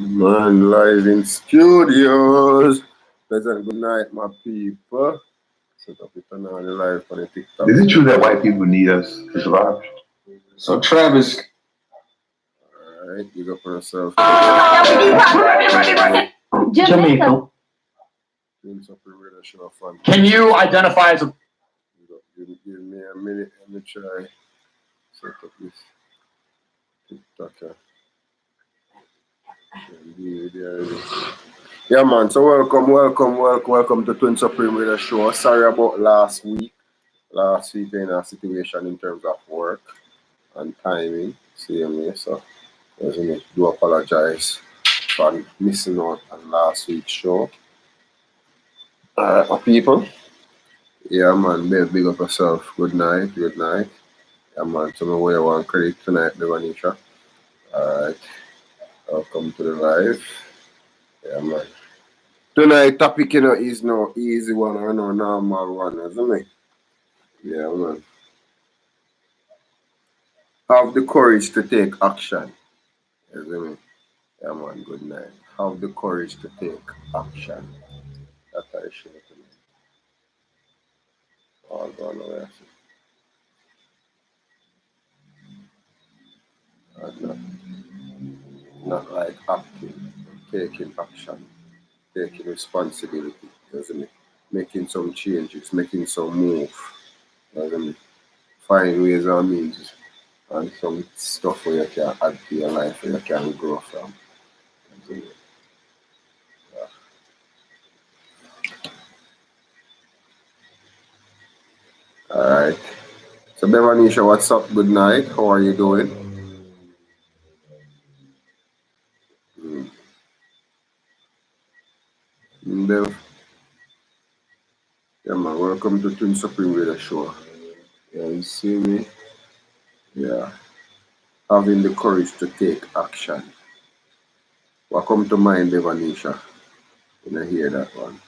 Man, live in studios. Pleasant good night, my people. Set up it on the live on the TikTok. Is it true that white people need us to survive? So Travis, Alright, big up on yourself. Jamaica. Doing something really show fun. Can you identify as a Give me a minute. Let me try. Set up this TikTok. Yeah, man. So welcome to Twin Supreme Radio Show. Sorry about last week. Last week in a situation in terms of work and timing. See me, so I do apologize for missing out on last week's show. Alright, my people. Yeah, man. Big up yourself. Good night. Yeah, man. So, where you want credit tonight, Bevanisha. Alright. Welcome to the live. Yeah, man. Tonight topic, is no easy one or no normal one, isn't it? Yeah, man. Have the courage to take action. Isn't it? Yeah, man. Good night. Have the courage to take action. That's how I show it to me. All gone away. Not like acting, taking action, taking responsibility, isn't it? Making some changes, making some move, isn't it? Find ways and means and some stuff where you can add to your life, where you can grow from. Isn't it? Yeah. Alright. So Bevanisha, what's up? Good night. How are you doing? Bev. Yeah, man. Welcome to Twin Supreme Radio Show. Yeah, you see me? Yeah. Having the courage to take action. What come to mind, Bevanisha? When I hear that one.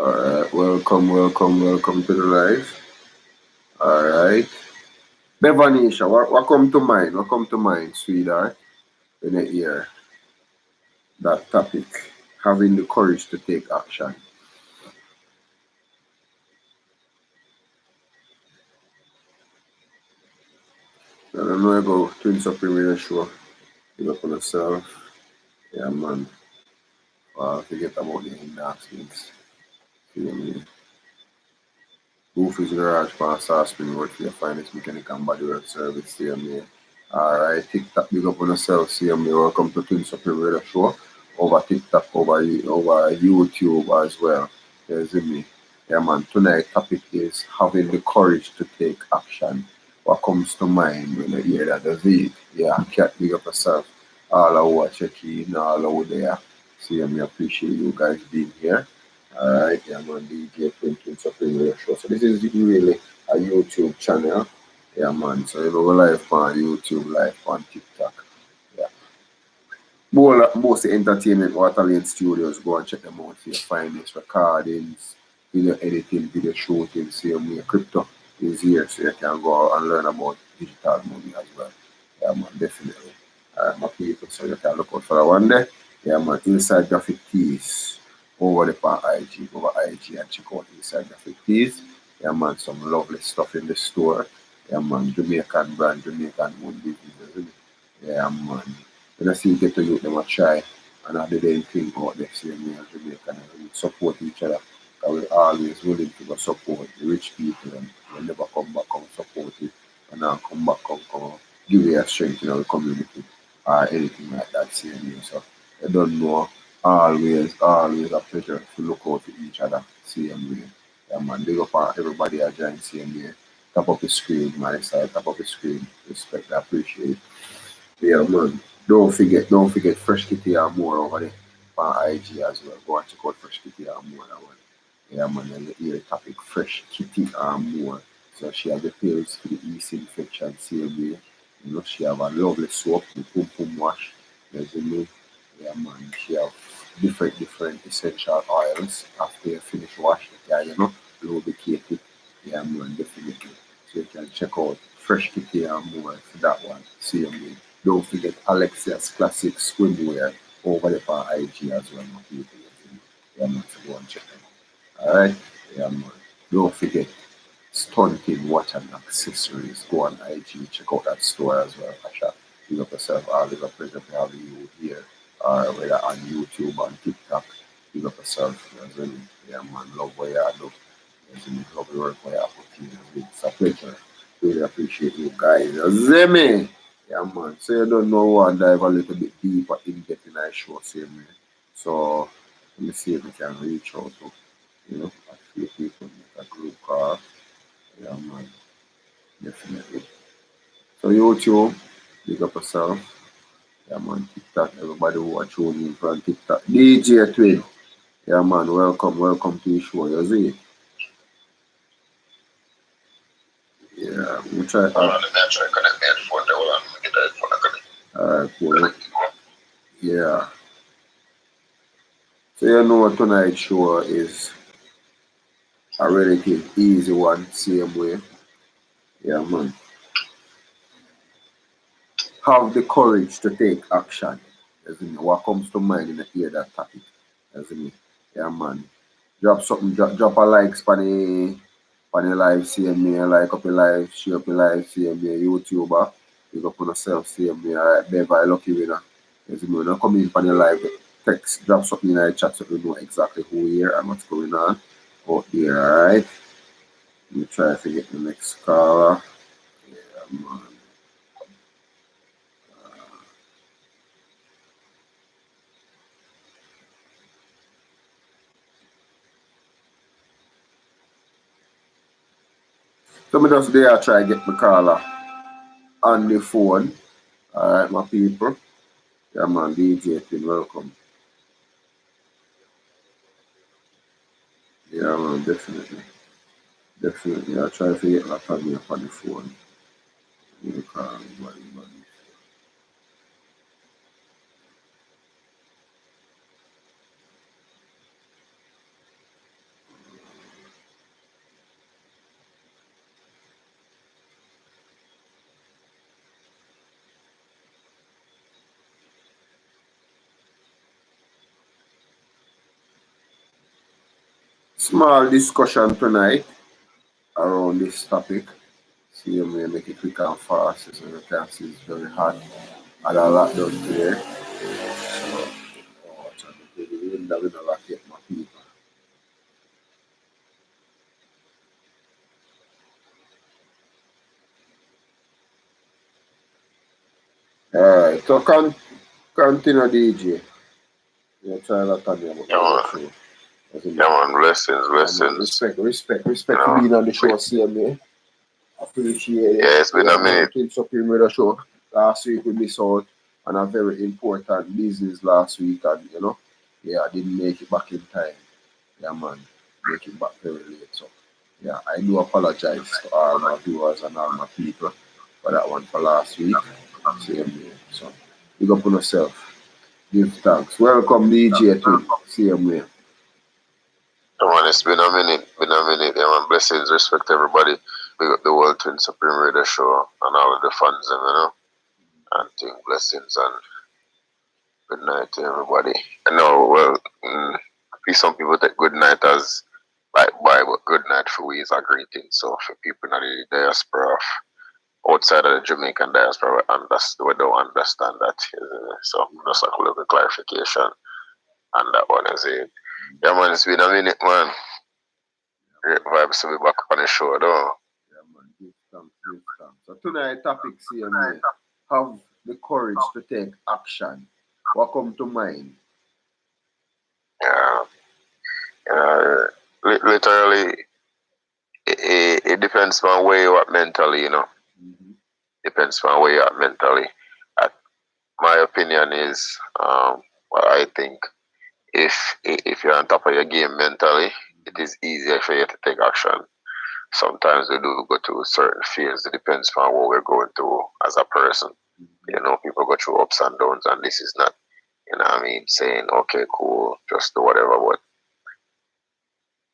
Alright, welcome to the live. Alright. Bevanisha, what come to mind? What come to mind, sweetheart, when I hear that topic? Having the courage to take action. I don't know about Twin Supreme Radio Show. Give up on yourself. Yeah, man. Forget about the industries. See what I mean? Goofy's Garage for Spring Road for your finest mechanic and bodywork service. See what I mean? Alright, TikTok, big up on yourself. See what I mean? Welcome to Twin Supreme Radio Show. Over TikTok, over YouTube as well. You see me? Yeah, man. Tonight's topic is having the courage to take action. What comes to mind when you hear that? Does it? Yeah, cat, big up yourself. All who are checking, all out there. See, I appreciate you guys being here. Alright, yeah, man. DJ Twin Supreme Radio Show. So this is really a YouTube channel. Yeah, man. So you know, live on YouTube, live on TikTok. Yeah. Most entertainment Waterlane Studios, go and check them out for your finest recordings, video editing, video shooting, same way. Crypto is here, so you can go and learn about digital money as well. Yeah, man, definitely. My people, so you can look out for that one day. Yeah, man, Inside Graphic Tees over the IG, and check out Inside Graphic Tees. Yeah, man, some lovely stuff in the store. Yeah, man, Jamaican brand, Jamaican owned business. Yeah, man. When I see get to youth, them a try and I didn't think about this year, me and Jamaican, and we support each other. Because we're always willing to go support the rich people and we never come back and support it and now come back and give you a strength in our community or anything like that same year. So I don't know, always a pleasure to look out for each other same way. Yeah, man, big up on everybody I join same way. Top of the screen, my side, top of the screen. Respect, I appreciate. Yeah, man. Don't forget Fresh Kitty and more over there on IG as well. Go and check out Fresh Kitty and more. That one. Yeah, man. And you hear the topic Fresh Kitty and more. So she has the pills for the yeast infection, same way. You know, she have a lovely soap, the pum pum wash. You see me? Yeah, man. She have different essential oils after you finish wash. Yeah, you know, lubricate it. Yeah, man, definitely. So you can check out Fresh Kitty and more for that one. See me. Don't forget Alexia's Classic Swimwear over there for IG as well, my people. You see me? Yeah, man, so go and check them out. Alright? Yeah, man. Don't forget Stunting Watch and Accessories. Go on IG, check out that store as well. Asha, big up yourself. Always a pleasure to have you here, or whether on YouTube, on TikTok. Big up yourself. You know what I mean? Yeah, man, love what you do. You know what I mean? Love the work what you put in. You know what I mean? It's a pleasure. Really appreciate you guys. You know what I mean? Yeah, man. So you don't know what, dive a little bit deeper in getting that show, same way. So let me see if we can reach out to, you know, a few people in a group call. Yeah, man, definitely. So YouTube, big up yourself. Yeah, man, TikTok, everybody who are tuning in from TikTok. DJ Twin. Yeah, man, welcome to the show. You see? Yeah, we try. Alright, cool. Yeah. So you know tonight's show is a relative easy one, same way. Yeah, man. Have the courage to take action. As in, what comes to mind in the hear that topic? As in, yeah, man. Drop something, drop a like on the live, CMA, like up your live, share up your live, CMA, YouTuber. You up on yourself, CMA, alright, Bev, I lucky winner. As you know, come in on the live, text, drop something in the chat so we know exactly who here and what's going on out here, alright? Let me try to get the next caller. Yeah, man. So me just there try to get my caller on the phone. Alright, my people. Yeah, man, DJ Twin, welcome. Yeah, man, definitely. Definitely. I'll try to get that on me up on the phone. You call anybody. Small discussion tonight around this topic. See, I'm going to make it quick and fast. So you can see it's very hot. And a lot done today. So, watch out the wind that we don't lock yet, my people. Alright, so continue, DJ. You try that on me about the show. Yeah, man, blessings. Respect for being on the show, CMA. Appreciate it. Yeah, it's been a minute. Twin Supreme Radio Show. Last week we missed out on a very important business last week, and you know, yeah, I didn't make it back in time. Yeah, man, make it back very late. So, yeah, I do apologize to all my viewers and all my people for that one for last week. Same way. So, big up on yourself. Give thanks. Welcome, DJ Twin. Same way. Come on, it's been a minute. Yeah, man, blessings, respect everybody. We got the World Twin Supreme Radio Show and all of the fans, you know. And think blessings and good night to everybody. I know, well, some people take good night as like bye, but good night for we is a greeting. So for people in the diaspora, outside of the Jamaican diaspora, we don't understand that. So just like a little bit clarification, and that one is it. Yeah, man, it's been a minute, man. Great vibes to be back on the show, though. Yeah, man, give thanks. So tonight topic, CMA, have the courage to take action. What come to mind? Yeah. Literally, it depends on where you are mentally, you know. Mm-hmm. Depends on where you are mentally. My opinion is, well, I think if you're on top of your game mentally, it is easier for you to take action. sometimes we do go through certain fears. It depends on what we're going through as a person. You know, people go through ups and downs, and this is not, you know what I mean, saying, okay, cool, just do whatever, but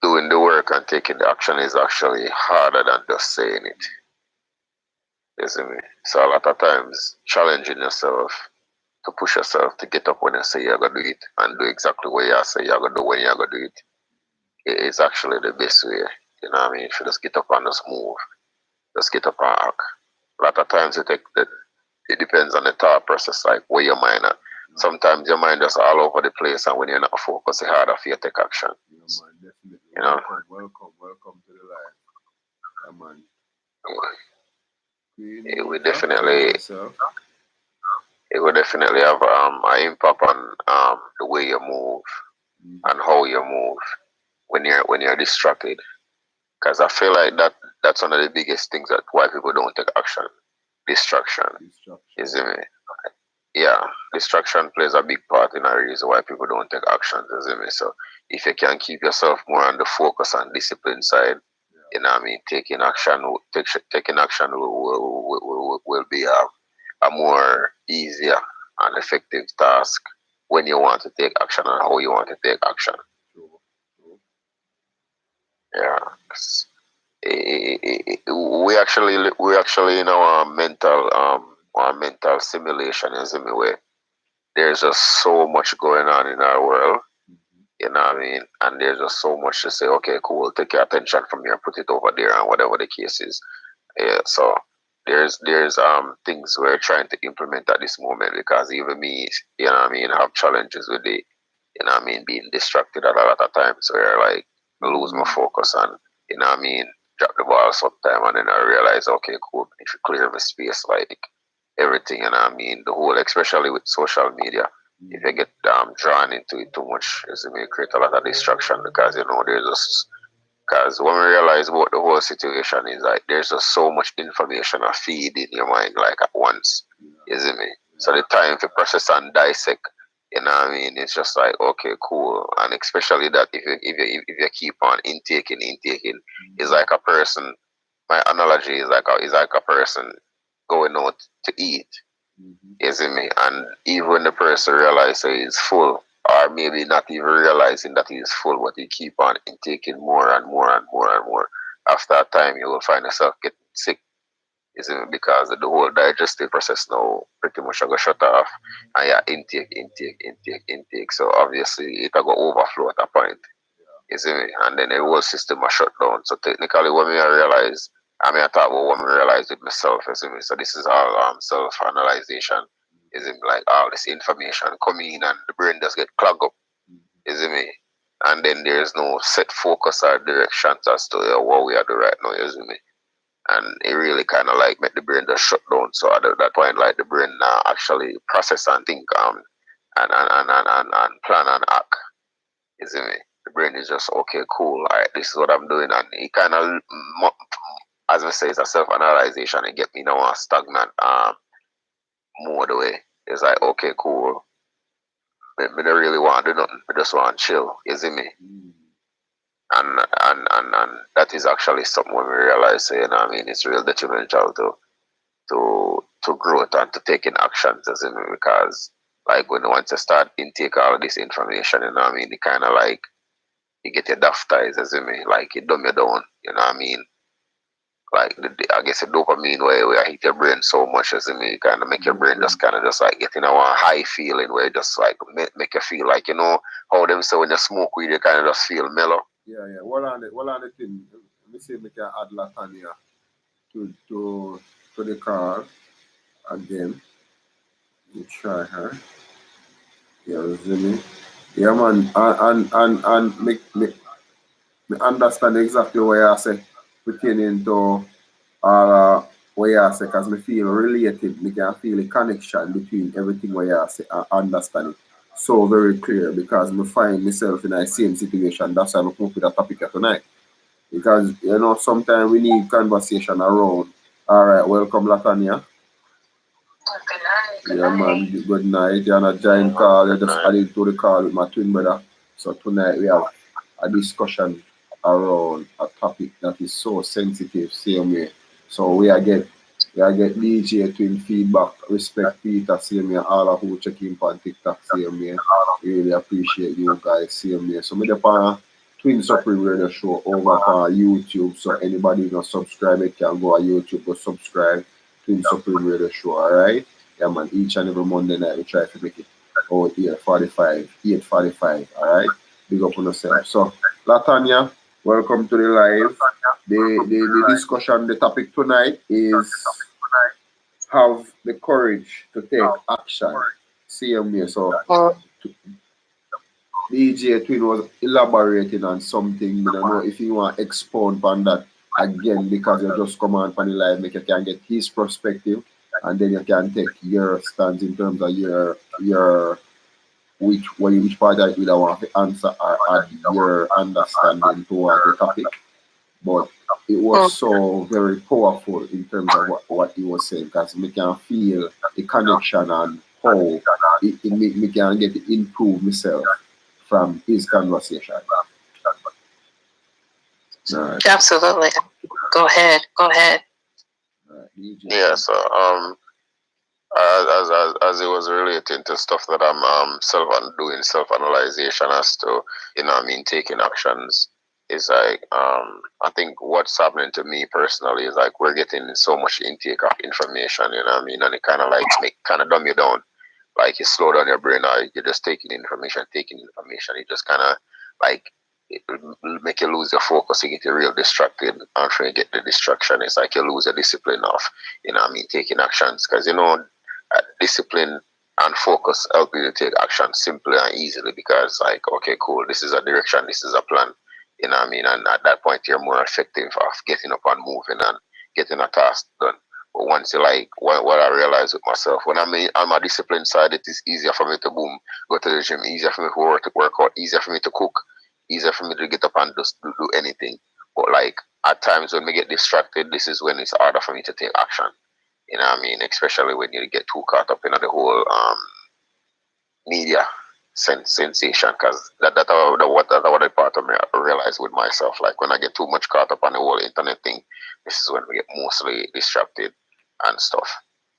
doing the work and taking the action is actually harder than just saying it. You see me? So a lot of times, challenging yourself to push yourself to get up when you say you're going to do it and do exactly what you say you're going to do when you're going to do it. It is actually the best way. You know what I mean? If you just get up and just move, just get up and act. A lot of times it depends on the thought process, like where your mind at. Sometimes your mind just all over the place, and when you're not focused, it's harder for you to take action. Yeah, man, definitely. You know? Welcome to the life. Yeah, man. It will definitely have an impact on the way you move and how you move when you're distracted. Because I feel like that's one of the biggest things that why people don't take action. Distraction. You see me? Yeah, distraction plays a big part in the reason why people don't take action. You see me? So if you can keep yourself more on the focus and discipline side, you know what I mean, taking action will be a more easier and effective task when you want to take action and how you want to take action. Yeah. We actually in our mental simulation, you see me, where there's just so much going on in our world, you know what I mean, and there's just so much to say, okay, cool, take your attention from here, put it over there, and whatever the case is. Yeah, so there's things we're trying to implement at this moment, because even me, you know what I mean, have challenges with the, you know what I mean, being distracted at a lot of times where like I lose my focus and, you know what I mean, drop the ball sometime, and then I realize, okay, cool, if you clear the space, like everything, you know what I mean, the whole, especially with social media, if you get drawn into it too much, it may create a lot of distraction, because, you know, there's just, because when we realize what the whole situation is, like, there's just so much information a feed in your mind, like, at once, you see me? So the time to process and dissect, you know what I mean, it's just like, okay, cool. And especially that if you keep on intaking, it's like a person, my analogy is like a person going out to eat, you see me? And even when the person realizes he's full, or maybe not even realizing that he's full, but you keep on intaking more and more and more and more, after a time you will find yourself getting sick, you see me? Because the whole digestive process now pretty much going to shut off, and yeah, intake. So obviously it will go overflow at a point, you see me? And then the whole system will shut down. So technically when I realize, I thought about what I realized with myself, you see me? So this is all self-analyzation. Is it like all this information coming in and the brain just get clogged up? Is it me? And then there's no set focus or directions as to what we are doing right now, is it me? And it really kind of like make the brain just shut down. So at that point, like the brain actually process and think and plan and act. Is it me? The brain is just, okay, cool, all right, this is what I'm doing, and it kind of, as I say, it's a self-analyzation. It get me now a stagnant mode away. It's like, okay, cool. I don't really want to do nothing. I just want to chill. You see me? And that is actually something when we realize, you know what I mean, it's real detrimental to growth and to taking actions, you see me? Because like when once you start intake all of this information, you know what I mean, it kind of like, you get your daft eyes, you see me? Like it dumb you down, you know what I mean? Like I guess the dopamine where I hit your brain so much, as in me, kind of make your brain just kind of just like getting a high feeling where it just like make you feel like, you know how them say when you smoke weed you kind of just feel mellow. Yeah. Well on the thing, let me see if we can add Latanya to the car again. You try her. Yeah, you see me? Yeah, man, and me understand exactly what you say pertaining to what you say, because me feel related, me can feel a connection between everything what you say and understand it so very clear, because me find myself in the same situation. That's why I come up with a topic here tonight. Because, you know, sometimes we need conversation around. All right, welcome, Latanya. Good night. Yeah, man, good night. You're on a giant call. You just added to the call with my twin brother. So tonight we have a discussion around a topic that is so sensitive, same way. So we are get DJ Twin feedback, respect Peter, same way, all of who check in on TikTok, same way. Really appreciate you guys, same way. So me the pan Twin Supreme Radio Show over on YouTube. So anybody not subscribe, it can go on YouTube, go subscribe. Twin Supreme Radio Show, alright? Yeah man, each and every Monday night we try to make it out 8:45, alright? Big up on yourself. So Latanya, welcome to the live. The discussion, the topic tonight is have the courage to take action. Same way. So DJ Twin was elaborating on something. I don't know if you want to expound on that again, because you just come on the live, make you can get his perspective, and then you can take your stance in terms of your which part I either want to answer or add your understanding towards the topic. But it was so very powerful in terms of what he was saying, because we can feel the connection and how it make me can get to improve myself from his conversation. Right. Absolutely. Go ahead. Right. Yeah, so as it was relating to stuff that I'm doing self-analyzation as to, taking actions, is like I think what's happening to me personally is like we're getting so much intake of information, and it kind of like dumb you down. Like you slow down your brain, or you're just taking information. You just kind of like it make you lose your focus. You get real distracted. After you get the distraction, it's like you lose the discipline of taking actions, because discipline and focus help you to take action simply and easily, because like, okay, cool, this is a direction, this is a plan, and at that point you're more effective of getting up and moving and getting a task done. But once you like what I realize with myself, when I'm on my discipline side, it is easier for me to go to the gym, easier for me to work out, easier for me to cook, easier for me to get up and just do anything. But like at times when we get distracted, this is when it's harder for me to take action. Especially when you get too caught up in the whole media sensation, because that's what I part of me I realize with myself. Like when I get too much caught up on the whole internet thing, this is when we get mostly distracted and stuff.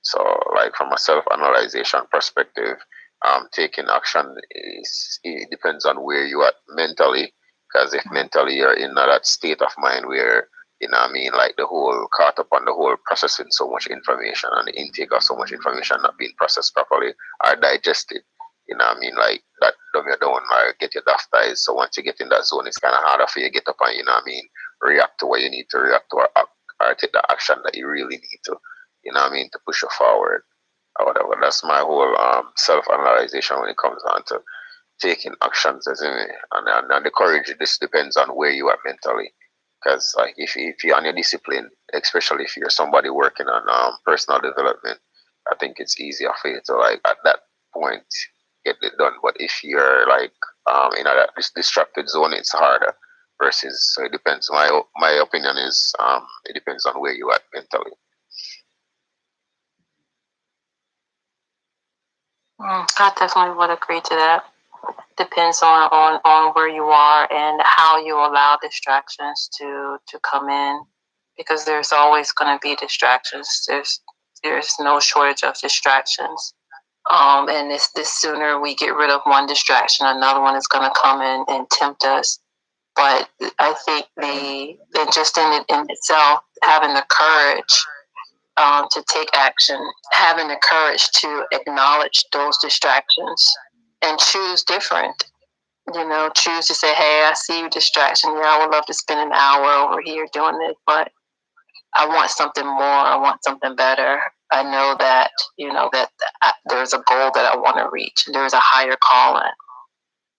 So like from a self-analyzation perspective, taking action it depends on where you are mentally, because if mentally you're in that state of mind where like the whole caught up on the whole processing so much information and the intake of so much information not being processed properly or digested, like that dumb you down or get your daft eyes. So once you get in that zone, it's kind of harder for you to get up and react to what you need to react to, or take the action that you really need to, to push you forward or whatever. That's my whole self-analyzation when it comes down to taking actions, and the courage. This depends on where you are mentally. Because like if you're on your discipline, especially if you're somebody working on personal development, I think it's easier for you to like at that point get it done. But if you're like in that distracted zone, it's harder. Versus, so it depends. My opinion is it depends on where you are mentally. I definitely would agree to that. Depends on where you are and how you allow distractions to come in, because there's always going to be distractions. There's no shortage of distractions, and the sooner we get rid of one distraction, another one is going to come in and tempt us. But I think just in itself, having the courage to take action, having the courage to acknowledge those distractions and choose different. Choose to say, hey, I see you distraction. Yeah, I would love to spend an hour over here doing this, but I want something more. I want something better. I know that, there's a goal that I want to reach. There's a higher calling,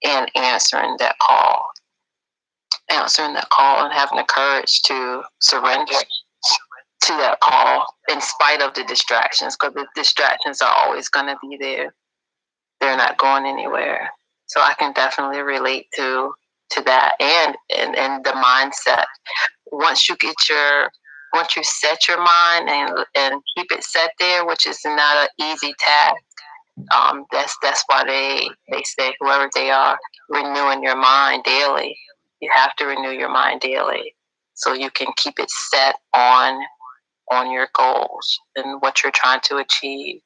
and answering that call and having the courage to surrender to that call in spite of the distractions, because the distractions are always going to be there. They're not going anywhere. So I can definitely relate to that and the mindset. Once you set your mind and keep it set there, which is not an easy task. That's why they say whoever they are, renewing your mind daily. You have to renew your mind daily so you can keep it set on your goals and what you're trying to achieve.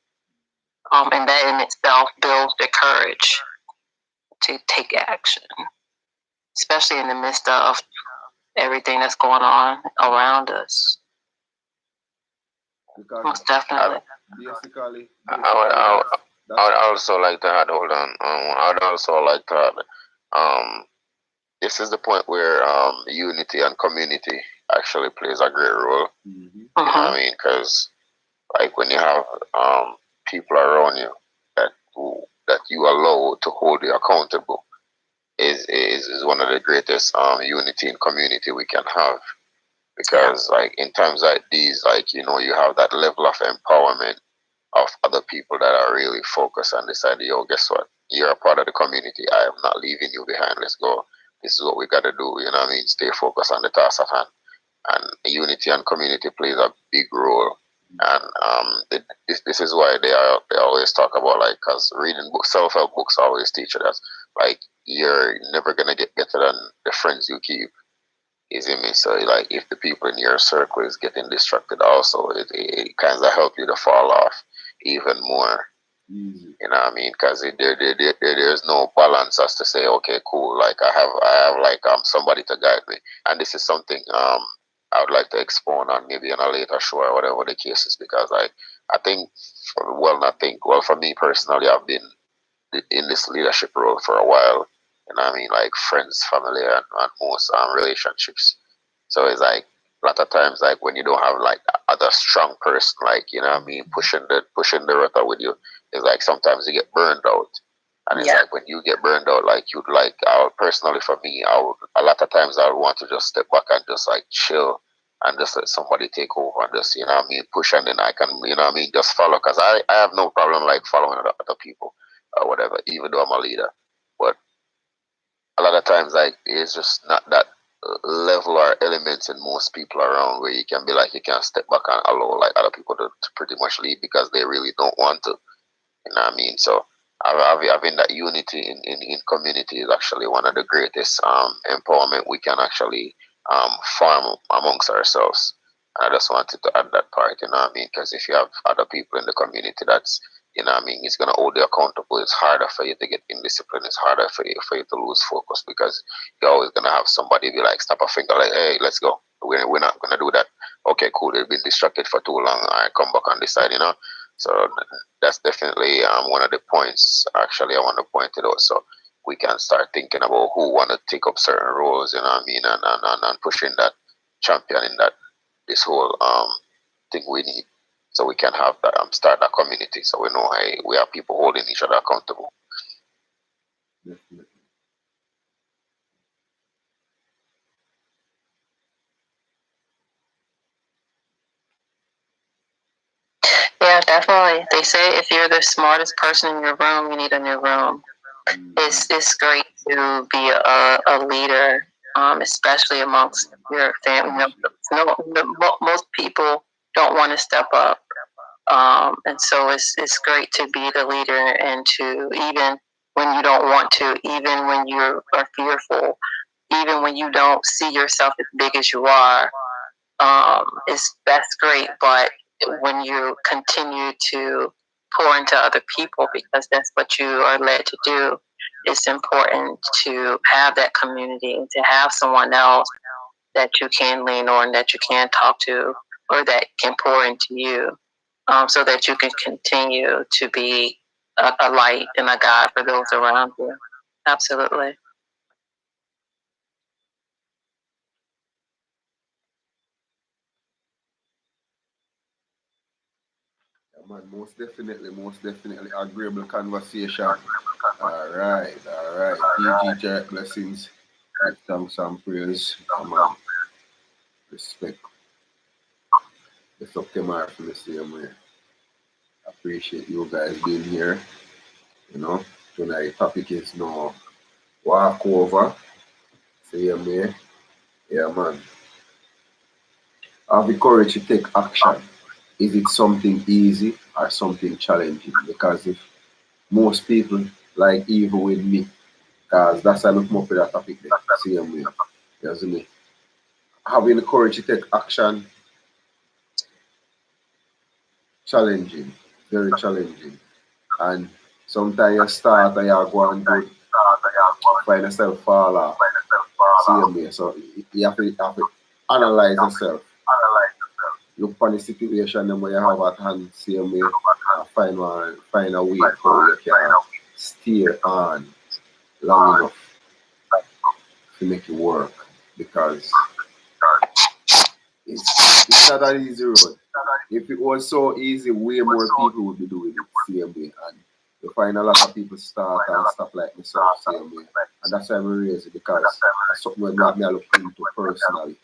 And that in itself builds the courage to take action, especially in the midst of everything that's going on around us. Because most definitely. Basically, I would also like to add, hold on. I would also like to add, this is the point where unity and community actually plays a great role. Mm-hmm. You know what I mean? Because like when you have people around you that you allow to hold you accountable is one of the greatest unity and community we can have. Because like in times like these, like you have that level of empowerment of other people that are really focused and decide, yo, guess what? You're a part of the community. I am not leaving you behind. Let's go. This is what we got to do. You know what I mean? Stay focused on the task at hand. And unity and community plays a big role. And this is why they always talk about, like, because reading books, self-help books always teach you that, like, you're never going to get better than the friends you keep. You see me? So, like, if the people in your circle is getting distracted also, it kind of help you to fall off even more. Easy. You know what I mean? Because there's no balance as to say, okay, cool, like I have like somebody to guide me, and this is something I would like to expound on maybe in a later show or whatever the case is, because I think for me personally, I've been in this leadership role for a while. You know what I mean? Like friends, family, and most relationships. So it's like a lot of times, like when you don't have like other strong person, like you know what I mean, pushing the rudder with you, it's like sometimes you get burned out. And it's like when you get burned out, like personally for me, a lot of times I would want to just step back and just like chill and just let somebody take over and just, you know what I mean, push, and then I can, you know what I mean, just follow. Because I have no problem like following other people or whatever, even though I'm a leader. But a lot of times, like, it's just not that level or elements in most people around where you can be like, you can step back and allow like other people to pretty much lead because they really don't want to. You know what I mean? So having that unity in community is actually one of the greatest empowerment we can actually form amongst ourselves. And I just wanted to add that part, you know what I mean? Because if you have other people in the community that's, you know what I mean, it's going to hold you accountable. It's harder for you to get indisciplined. It's harder for you to lose focus, because you're always going to have somebody be like, snap a finger, like, hey, let's go. We're not going to do that. Okay, cool. They've been distracted for too long. All right, come back and decide, you know? So that's definitely one of the points, actually, I want to point it out. So we can start thinking about who want to take up certain roles, you know what I mean? And pushing that, championing that, this whole thing we need. So we can have that start that community, so we know, hey, we have people holding each other accountable. Definitely. Yeah, definitely. They say if you're the smartest person in your room, you need a new room. It's great to be a leader, especially amongst your family. Most people don't want to step up. And so it's great to be the leader, and to, even when you don't want to, even when you are fearful, even when you don't see yourself as big as you are, that's great. But when you continue to pour into other people, because that's what you are led to do, it's important to have that community and to have someone else that you can lean on, that you can talk to, or that can pour into you. So that you can continue to be a light and a guide for those around you. Absolutely. Yeah, man, most definitely agreeable conversation. All right. PG Jack, blessings. Give thanks and praise. Come on. Respect. It's up to Mark from the same way. Appreciate you guys being here. You know, tonight topic is no walkover. Same way. Yeah, man. Have the courage to take action. Is it something easy or something challenging? Because if most people, like even with me, Because that's why I look more for that topic there. Same way. You see me? Having the courage to take action, challenging, very challenging. And sometimes you start and you go and good, find yourself fall off. Same way. So you have to analyze yourself. Look upon the situation them where you have at hand, same way, and find a way how you can stay on long enough to make it work. Because it's not an easy road. If it was so easy, way more people would be doing it same way. And you find a lot of people start and stop like myself same way. And that's why I'm raising it because that's something that me I look into personally.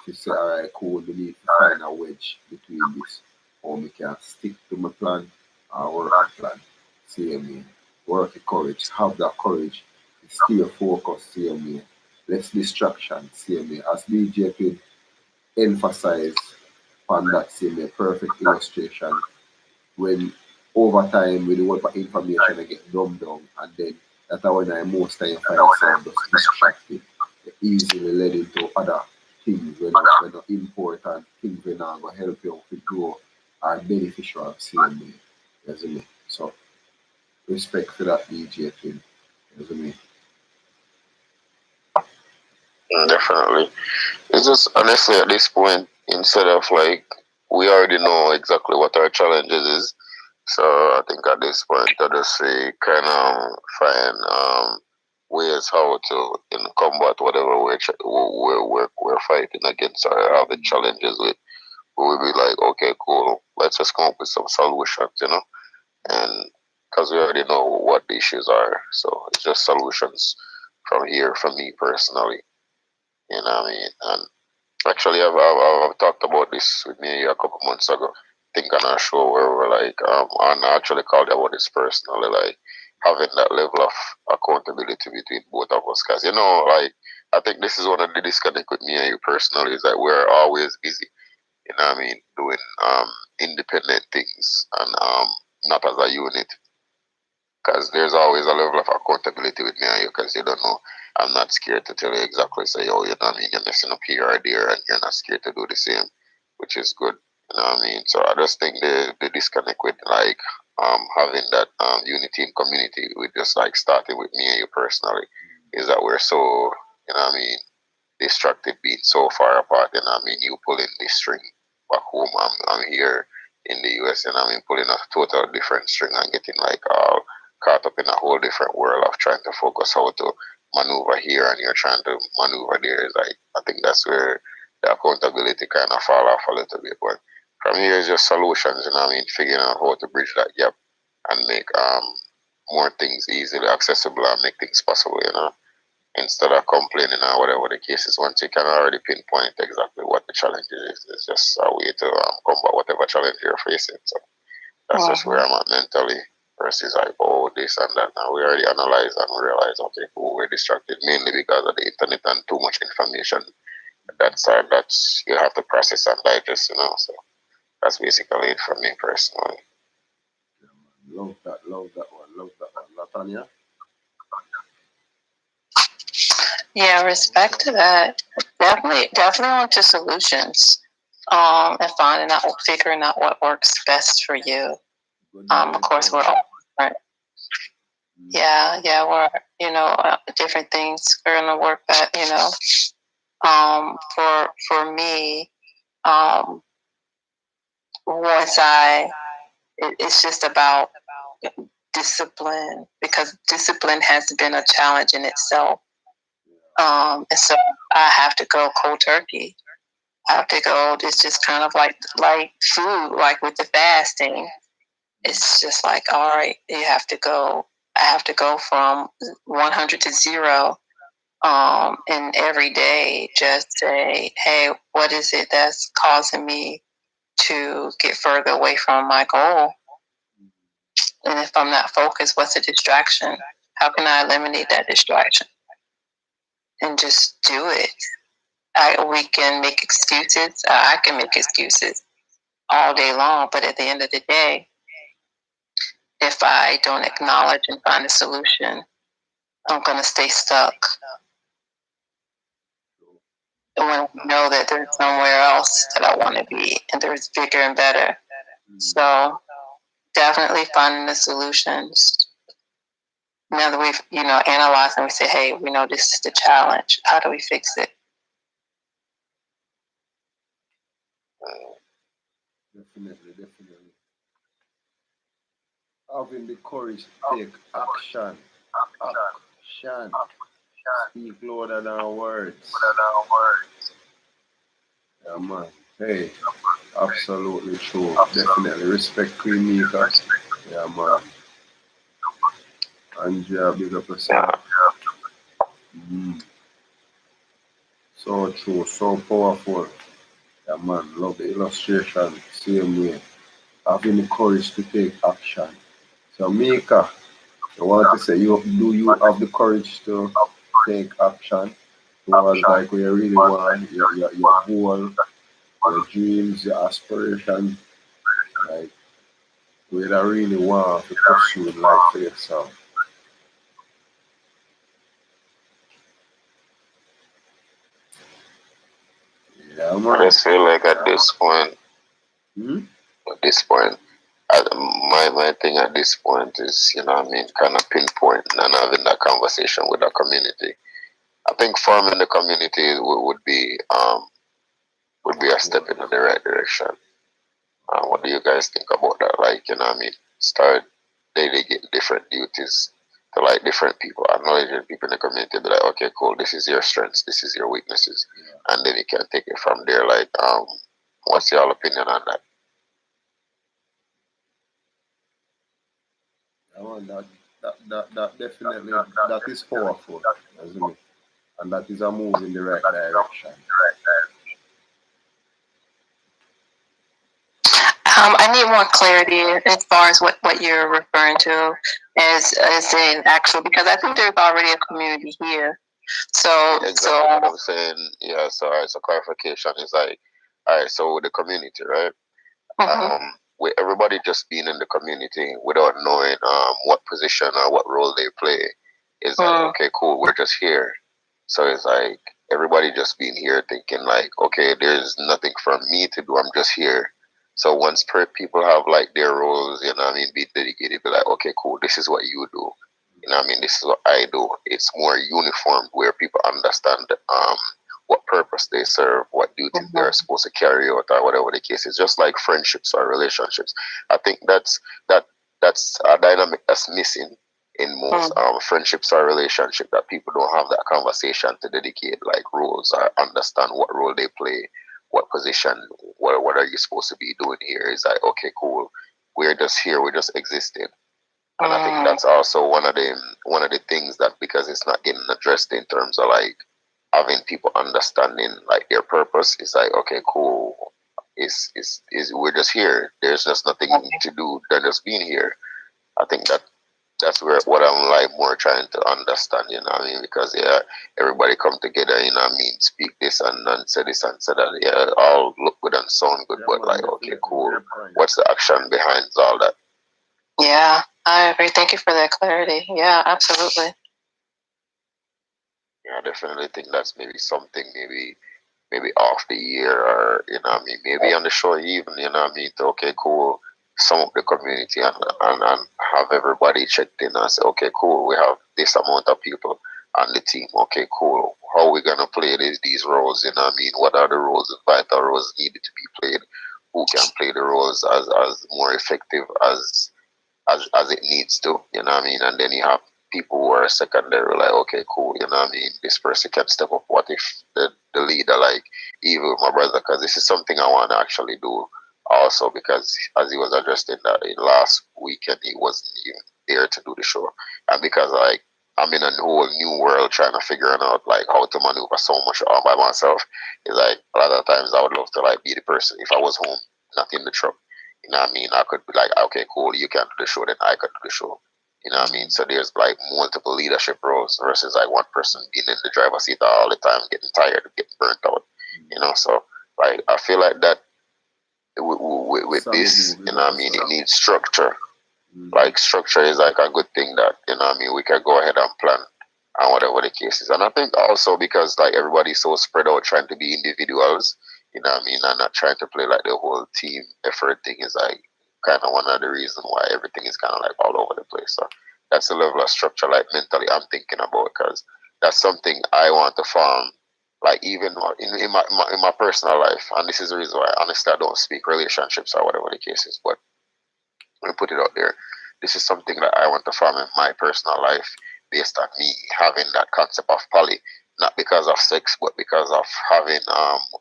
To say, alright, cool, we need to find a wedge between this. Or we can stick to my plan or work the plan. Same way. Work with courage. Have that courage. Stay focused, same way. Less distraction, same way. As DJ could emphasize on that same way, perfect illustration when over time with the word of information I get dumbed down and then that's when I most time find myself just distracted, easily led into other things when not important, things when are gonna help you to grow are beneficial same way. You see me? So respect for that DJ thing. You see me? Definitely. It's just honestly at this point, instead of like we already know exactly what our challenges is. So I think at this point I just say kind of find ways how to combat whatever we're fighting against or having challenges with. We'll be like, okay, cool. Let's just come up with some solutions, and because we already know what the issues are, so it's just solutions from here, from me personally. You know what I mean? And actually, I've talked about this with me a couple months ago. I think on our show where we're like, and I actually called about this personally, like having that level of accountability between both of us. Because, like, I think this is one of the disconnect with me and you personally is that we're always busy, doing independent things and not as a unit. Because there's always a level of accountability with me and you because you don't know. I'm not scared to tell you exactly, say, oh, you're messing up here or there, and you're not scared to do the same, which is good. So I just think the disconnect with like having that unity in community with just like starting with me and you personally is that we're so, distracted being so far apart. You pulling this string back home, I'm here in the US, and pulling a total different string and getting like all caught up in a whole different world of trying to focus how to maneuver here and you're trying to maneuver there. Is like I think that's where the accountability kind of fall off a little bit. But from here is just solutions, figuring out how to bridge that gap and make more things easily accessible and make things possible. Instead of complaining or whatever the case is, once you can already pinpoint exactly what the challenge is, it's just a way to combat whatever challenge you're facing. So that's just where I'm at mentally versus like, oh, this and that. Now we already analyze and we realize, okay, cool, we're distracted mainly because of the internet and too much information. That's you have to process and digest. So that's basically it for me personally. Love that one, love that one. Latanya? Yeah, respect to that. Definitely on to solutions. And figuring out what works best for you. Of course, we're all different. Yeah, we're different things are gonna work. For me, once it's just about discipline because discipline has been a challenge in itself. And so I have to go cold turkey. I have to go. It's just kind of like food, like with the fasting. It's just like, all right, you have to go. I have to go from 100 to 0, and every day just say, hey, what is it that's causing me to get further away from my goal? And if I'm not focused, what's a distraction? How can I eliminate that distraction? And just do it. We can make excuses. I can make excuses all day long, but at the end of the day, if I don't acknowledge and find a solution, I'm going to stay stuck. And when I know that there's somewhere else that I want to be, and there's bigger and better. So definitely finding the solutions. Now that we've, analyzed and we say, hey, we know this is the challenge. How do we fix it? Definitely. Having the courage to take action. Speak louder than words. Yeah, man. Hey, absolutely true. Definitely respect Queen Mika. Yeah, man. Andrea, big up yourself. So true, so powerful. Yeah, man. Love the illustration. Same way. Having the courage to take action. So, Mika, I want to say, do you have the courage to take action towards like where you really want, your goal, your dreams, your aspirations, like where you really want to pursue in life for yourself? Yeah, I man. just feel like at this point, my thing at this point is, kind of pinpointing and having that conversation with the community. I think forming the community would be a step in the right direction. What do you guys think about that? Like, start delegating different duties to like different people, acknowledging people in the community, be like, okay, cool, this is your strengths, this is your weaknesses, and then you can take it from there. Like, what's your opinion on that? That definitely, that is powerful, isn't it? And that is a move in the right direction. I need more clarity as far as what you're referring to as in actual, because I think there's already a community here. So, Exactly what I'm saying. Yeah. So, all right. So, clarification is like, all right. So, the community, right? With everybody just being in the community without knowing what position or what role they play, is like, okay, cool, we're just here. So it's like everybody just being here thinking like, okay, there's nothing for me to do. I'm just here. So once people have like their roles, be dedicated, be like, okay, cool, this is what you do. This is what I do. It's more uniform where people understand what purpose they serve, what duties they're supposed to carry out, or whatever the case is. Just like friendships or relationships. I think that's a dynamic that's missing in most friendships or relationship, that people don't have that conversation to dedicate like roles or understand what role they play, what position, what are you supposed to be doing here. It's like, okay, cool, we're just here, we're just existing. And I think that's also one of the things that, because it's not getting addressed in terms of like having people understanding like their purpose, is like, okay, cool, is we're just here. There's just nothing to do than just being here. I think that's where what I'm like more trying to understand, because everybody come together, speak this and say this and say that, all look good and sound good, but like, okay, cool, what's the action behind all that? Yeah, I agree. Thank you for that clarity. Yeah, absolutely. Yeah, I definitely think that's maybe something maybe off the year, or maybe on the show even, to, okay, cool, sum up the community and have everybody checked in and say, okay, cool, we have this amount of people on the team. Okay, cool, how are we gonna play these roles? What are the roles, the vital roles needed to be played? Who can play the roles as more effective as it needs to, and then you have people who are secondary, like, okay, cool, this person can step up. What if the leader, like, even my brother, because this is something I want to actually do also, because as he was addressing that in last weekend, he wasn't even there to do the show. And because, like, I'm in a whole new world trying to figure out, like, how to maneuver so much all by myself. It's like, a lot of times I would love to, like, be the person if I was home, not in the truck. I could be like, okay, cool, you can do the show, then I could do the show. So there's like multiple leadership roles versus like one person being in the driver's seat all the time, getting tired, getting burnt out. So like I feel like that with this, it needs structure. Like structure is like a good thing that, we can go ahead and plan and whatever the case is. And I think also because like everybody's so spread out trying to be individuals, you know what I mean, and not trying to play like the whole team effort thing is like kind of one of the reasons why everything is kind of like all over the place. So that's the level of structure like mentally I'm thinking about, because that's something I want to form, like even in my personal life. And this is the reason why honestly I don't speak relationships or whatever the case is, but let me put it out there. This is something that I want to form in my personal life based on me having that concept of poly, not because of sex, but because of having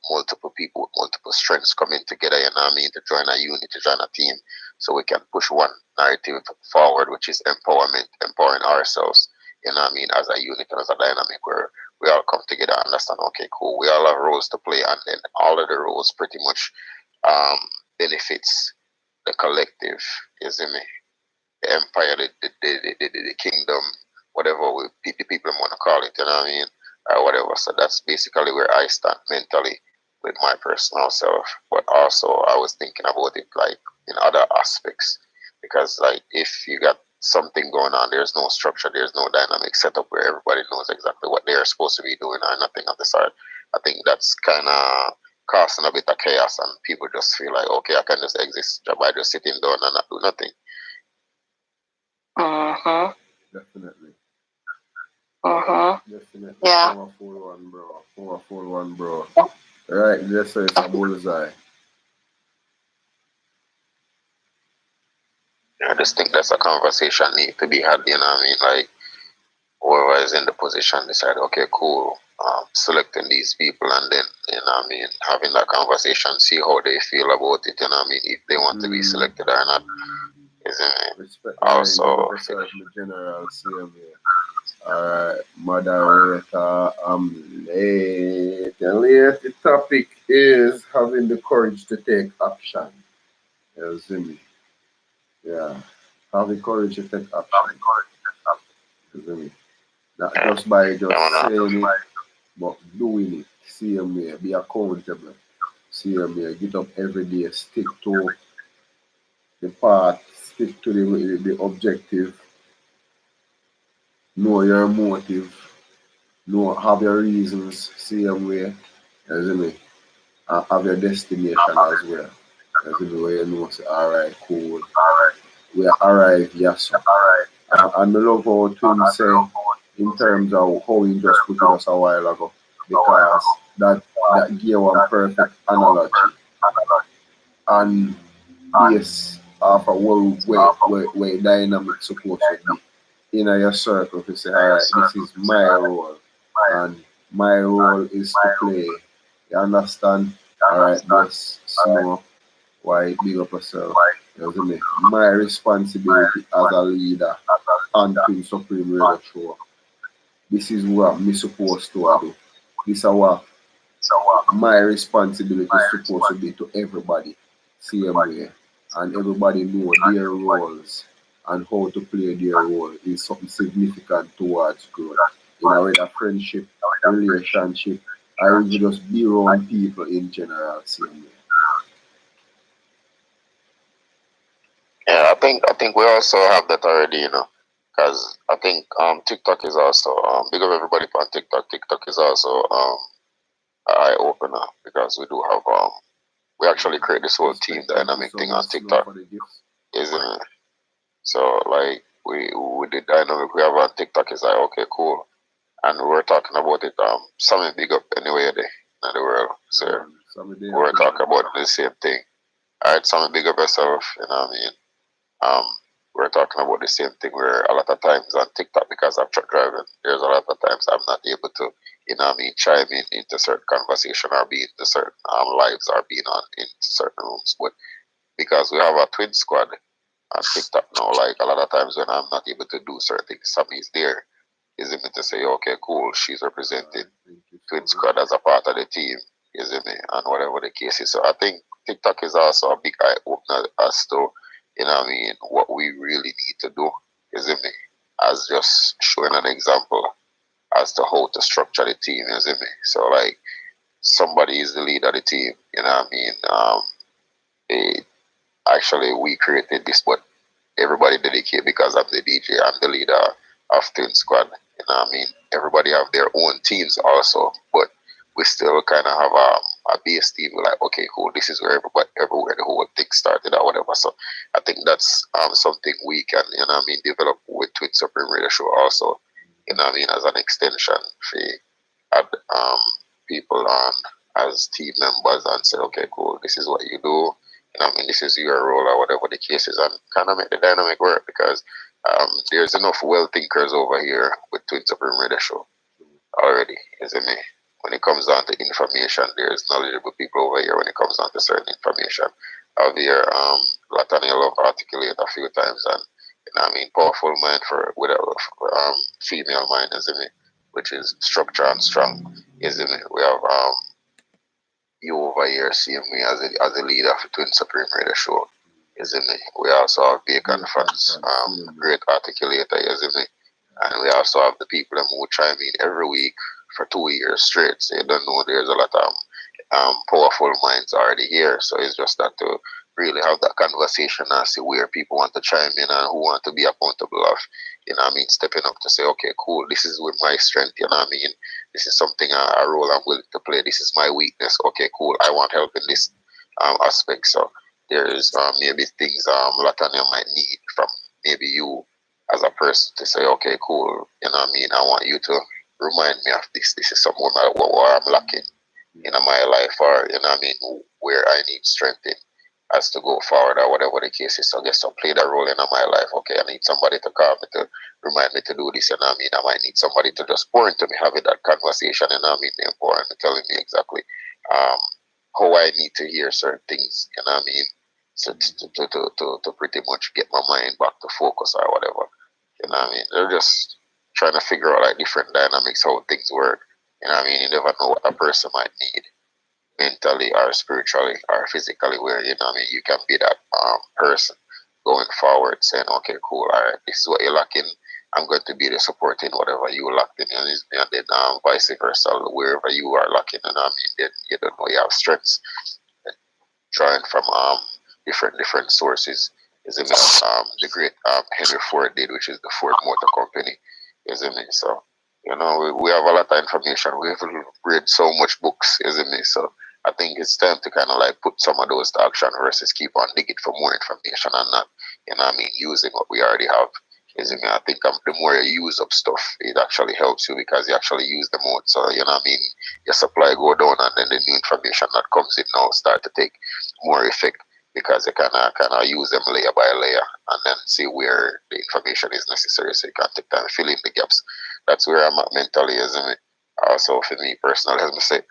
multiple people with multiple strengths coming together, you know what I mean, to join a unit, to join a team, so we can push one narrative forward, which is empowerment, empowering ourselves, you know what I mean, as a unit and as a dynamic where we all come together and understand, okay, cool, we all have roles to play, and then all of the roles pretty much benefits the collective, you see me? The empire, the kingdom, whatever the people want to call it, you know what I mean? Or whatever. So that's basically where I stand mentally with my personal self. But also, I was thinking about it like in other aspects. Because, like, if you got something going on, there's no structure, there's no dynamic setup where everybody knows exactly what they're supposed to be doing or nothing on the side. I think that's kind of causing a bit of chaos, and people just feel like, okay, I can just exist by just sitting down and not do nothing. Definitely. Definitely. Yeah. 441, bro. 441, bro. Right, this is a bullseye. I just think that's a conversation need to be had, you know what I mean? Like, whoever is in the position decide, okay, cool, selecting these people, and then, you know what I mean, having that conversation, see how they feel about it, you know what I mean, if they want to be selected or not. Isn't it? Respect Also, the general CMA. Alright, moderator, I'm late. And late, the topic is having the courage to take action. You see me? Yeah. Having courage to take action. You see me? Not just by just saying it, but doing it. CMA, be accountable. CMA, get up every day, stick to the path, stick to the objective, know your motive, know have your reasons, same way, you see me, and have your destination as well. You see me, where you know say, alright, cool. We arrive, yes. And I love how Twin say in terms of how he just put it us a while ago. Because that gave one perfect analogy. And yes, of a world where dynamic supposed to be. In your circle to say, alright, this is my role. And my role is to play. You understand? Alright, just know why big up yourself. You see me? My responsibility as a leader on Twin Supreme Radio Show. This is what me supposed to do. This is what my responsibility is supposed to be to everybody. Same way. And everybody know their roles and how to play their role is something significant towards growth. In a way, a friendship, relationship, or even just be around people in general, same way. yeah, I think we also have that already, you know, because I think TikTok is also big of everybody on TikTok. TikTok is also an eye opener, because we do have we actually create this whole team dynamic thing on TikTok, isn't it? So like we the dynamic we have on TikTok is like, okay, cool, and we're talking about it. Something big up anyway there in the world. So we're talking about the same thing. Alright, something big up yourself. You know what I mean? We're talking about the same thing where a lot of times on TikTok, because I'm truck driving, there's a lot of times I'm not able to, you know what I mean, chime in into certain conversation or be into certain lives or being on into certain rooms. But because we have a twin squad on TikTok now, like a lot of times when I'm not able to do certain things, somebody's there, is it me to say, okay, cool, she's represented twin squad as a part of the team, is it me, and whatever the case is. So I think TikTok is also a big eye opener as to, you know what I mean, what we really need to do, isn't it? As just showing an example as to how to structure the team, isn't it? So like somebody is the leader of the team, you know what I mean? Actually we created this, but everybody dedicate because I'm the DJ, I'm the leader of Twin Squad, You know what I mean? Everybody have their own teams also, but we still kind of have a base team. We're like, okay, cool. This is where everywhere the whole thing started or whatever. So I think that's something we can, you know what I mean, develop with Twin Supreme Radio Show also. You know what I mean, as an extension for add people on as team members and say, okay, cool, this is what you do. You know what I mean, this is your role or whatever the case is, and kind of make the dynamic work because there's enough well thinkers over here with Twin Supreme Radio Show already, isn't it? When it comes down to information, there's knowledgeable people over here when it comes down to certain information. I've heard Latanya Love articulate a few times, and you know what I mean, powerful mind with a female mind, isn't it? Which is structure and strong, isn't it? We have you over here seeing me as a leader for Twin Supreme Radio Show, isn't it? We also have Bacon Fans, great articulator, isn't it? And we also have the people who chime in every week for 2 years straight. So you don't know there's a lot of powerful minds already here. So it's just that to really have that conversation and see where people want to chime in and who want to be accountable of, you know what I mean, stepping up to say, okay, cool, this is with my strength, you know what I mean? This is something, a role I'm willing to play. This is my weakness. Okay, cool, I want help in this aspect. So there's maybe things Latanya might need from maybe you as a person to say, okay, cool, you know what I mean, I want you to remind me of this. This is somewhere where I'm lacking in my life, or you know what I mean, where I need strength in as to go forward or whatever the case is. So I guess I'll play that role in my life. Okay, I need somebody to call me to remind me to do this, you know what I mean? I might need somebody to just pour into me, having that conversation, you know what I mean, and pouring me, telling me exactly how I need to hear certain things, you know what I mean? So to pretty much get my mind back to focus or whatever. You know what I mean? They're just trying to figure out like different dynamics, how things work. You know what I mean? You never know what a person might need mentally or spiritually or physically, where, you know what I mean, you can be that person going forward saying, okay, cool, all right, this is what you're lacking. I'm going to be the support in whatever you lacked in, and then vice versa, wherever you are lacking, you know what I mean, then you don't know you have strengths drawing from different sources. Isn't it? The great Henry Ford did, which is the Ford Motor Company, isn't it? So, you know, we have a lot of information. We've read so much books, isn't it? So I think it's time to kind of like put some of those to action versus keep on digging for more information and not, you know what I mean, using what we already have. Isn't it? I think the more you use up stuff, it actually helps you because you actually use them out. So, you know what I mean, your supply go down and then the new information that comes in now start to take more effect, because you kind of use them layer by layer and then see where the information is necessary, so you can take time fill in the gaps. That's where I'm at mentally, isn't it? Also, for me personally, as I say,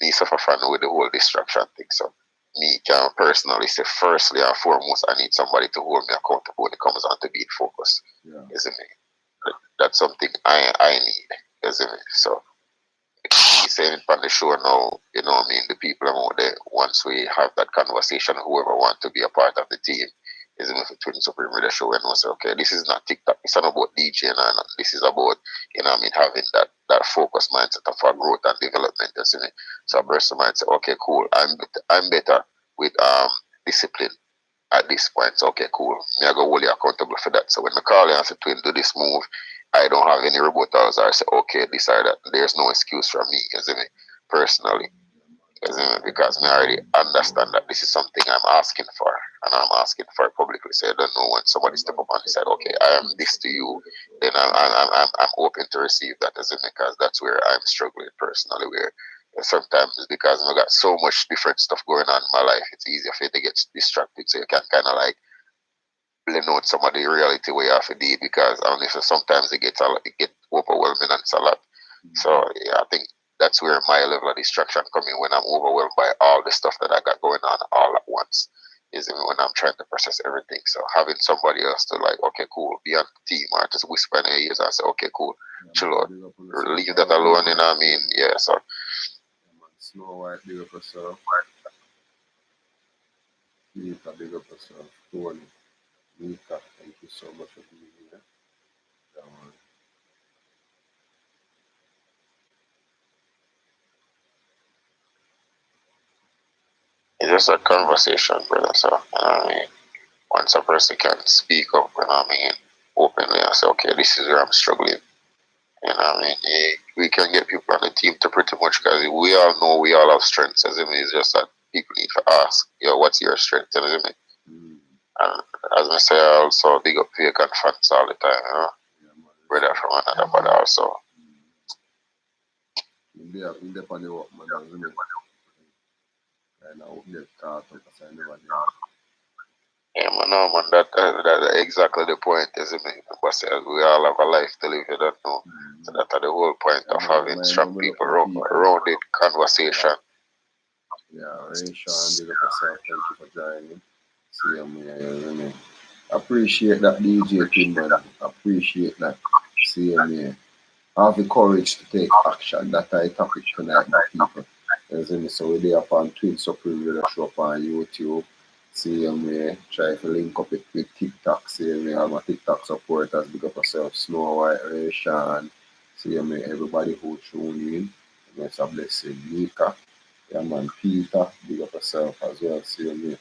me suffer from with the whole distraction thing. So me can personally say, firstly and foremost, I need somebody to hold me accountable when it comes on to being focused, isn't it? That's something I need, isn't it? So he's saying it on the show now, you know what I mean, the people out there, once we have that conversation, whoever want to be a part of the team, isn't it, for Twin Supreme Radio Show, and we'll say, okay, this is not TikTok, it's not about DJing, and this is about, you know what I mean, having that focused mindset of our growth and development, isn't it? So a person might say, okay, cool, I'm better with discipline at this point. So, okay, cool, me I go hold you accountable for that. So when I call you and say, Twin, do this move, I don't have any rebuttals, or I say, okay, this or that. There's no excuse from me, isn't it? Personally, isn't it? Because I already understand that this is something I'm asking for, and I'm asking for it publicly. So I don't know, when somebody step up and decide, okay, I am this to you, then I'm open to receive that, isn't it? Because that's where I'm struggling personally, where sometimes it's because I've got so much different stuff going on in my life, it's easier for you to get distracted, so you can kind of like blend out some of the reality where you have to deal, because honestly sometimes it gets overwhelming and it's a lot. So yeah, I think that's where my level of distraction come in, when I'm overwhelmed by all the stuff that I got going on all at once, is when I'm trying to process everything. So having somebody else to like, okay, cool, be on the team, or just whisper in their ears and say, okay, cool, chill out, leave that alone, you know what I mean? Yeah, so Snow White, big up yourself. Nika, big up yourself. Tony, Nika, thank you so much for being here. it's just a conversation, brother. So, you know what I mean? Once a person can speak up, you know what I mean, openly and say, okay, this is where I'm struggling. You know what I mean? We can get people on the team to pretty much, because we all know we all have strengths, as I mean. It's just that people need to ask, yo, what's your strength, as I mean? And as I say, I also big up Vacant fans all the time, you know? Brother from another brother also. Yeah, in the funny work, man, as I mean. And I hope they start up as I never did. Yeah, man, no, man, that's exactly the point, as I mean. Because we all have a life to live, you don't know. So that's the whole point of having strong people around the conversation. Yeah, Ray Sean, big up yourself. Thank you for joining. See you, man. Appreciate that, DJ Timber. Appreciate that. See you, man. Have the courage to take action. That's our topic tonight, my people. As in, so we're there upon Twin Supreme Radio Show up on YouTube. See you, man. Try to link up it with TikTok. See you, man. All my TikTok supporters. Big up yourself. Snow White, Ray Sean. See you, man. Everybody who tune in. It's a blessing. Mika. Yeah, man. Peter. Big up yourself as well. See you, man.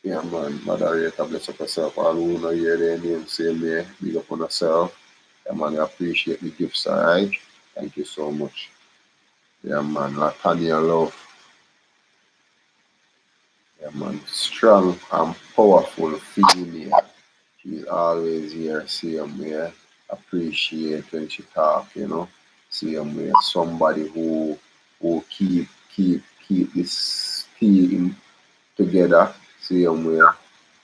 Yeah, man. Moderator, bless up yourself. All who know hear their name, say me. Big up on yourself. Yeah, man. I appreciate the gifts, alright? Thank you so much. Yeah, man. Latanya Love. Yeah, man. Strong and powerful female. She's always here. See me. Appreciate when she talk, you know. See me. Somebody who keep this team together. See me.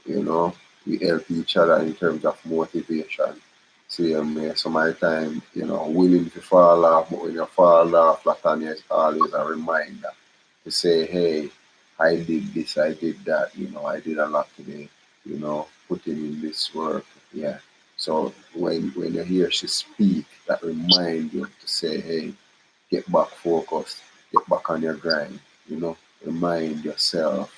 You know, we help each other in terms of motivation. So some of the time, you know, willing to fall off, but when you fall off, Latanya is always a reminder to say, hey, I did this, I did that, you know, I did a lot today, you know, putting in this work. Yeah. So when you hear she speak, that remind you to say, hey, get back focused, get back on your grind, you know, remind yourself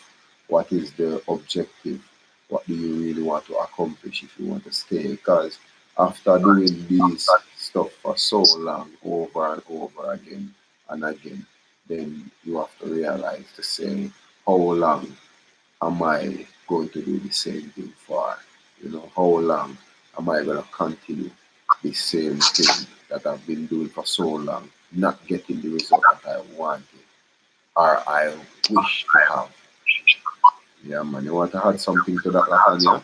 what is the objective, what do you really want to accomplish if you want to stay. Because after doing this stuff for so long, over and over again and again, then you have to realize to say, how long am I going to do the same thing for? You know, how long am I going to continue the same thing that I've been doing for so long, not getting the result that I wanted or I wish to have? Yeah, man. You want to add something to that, Latanya?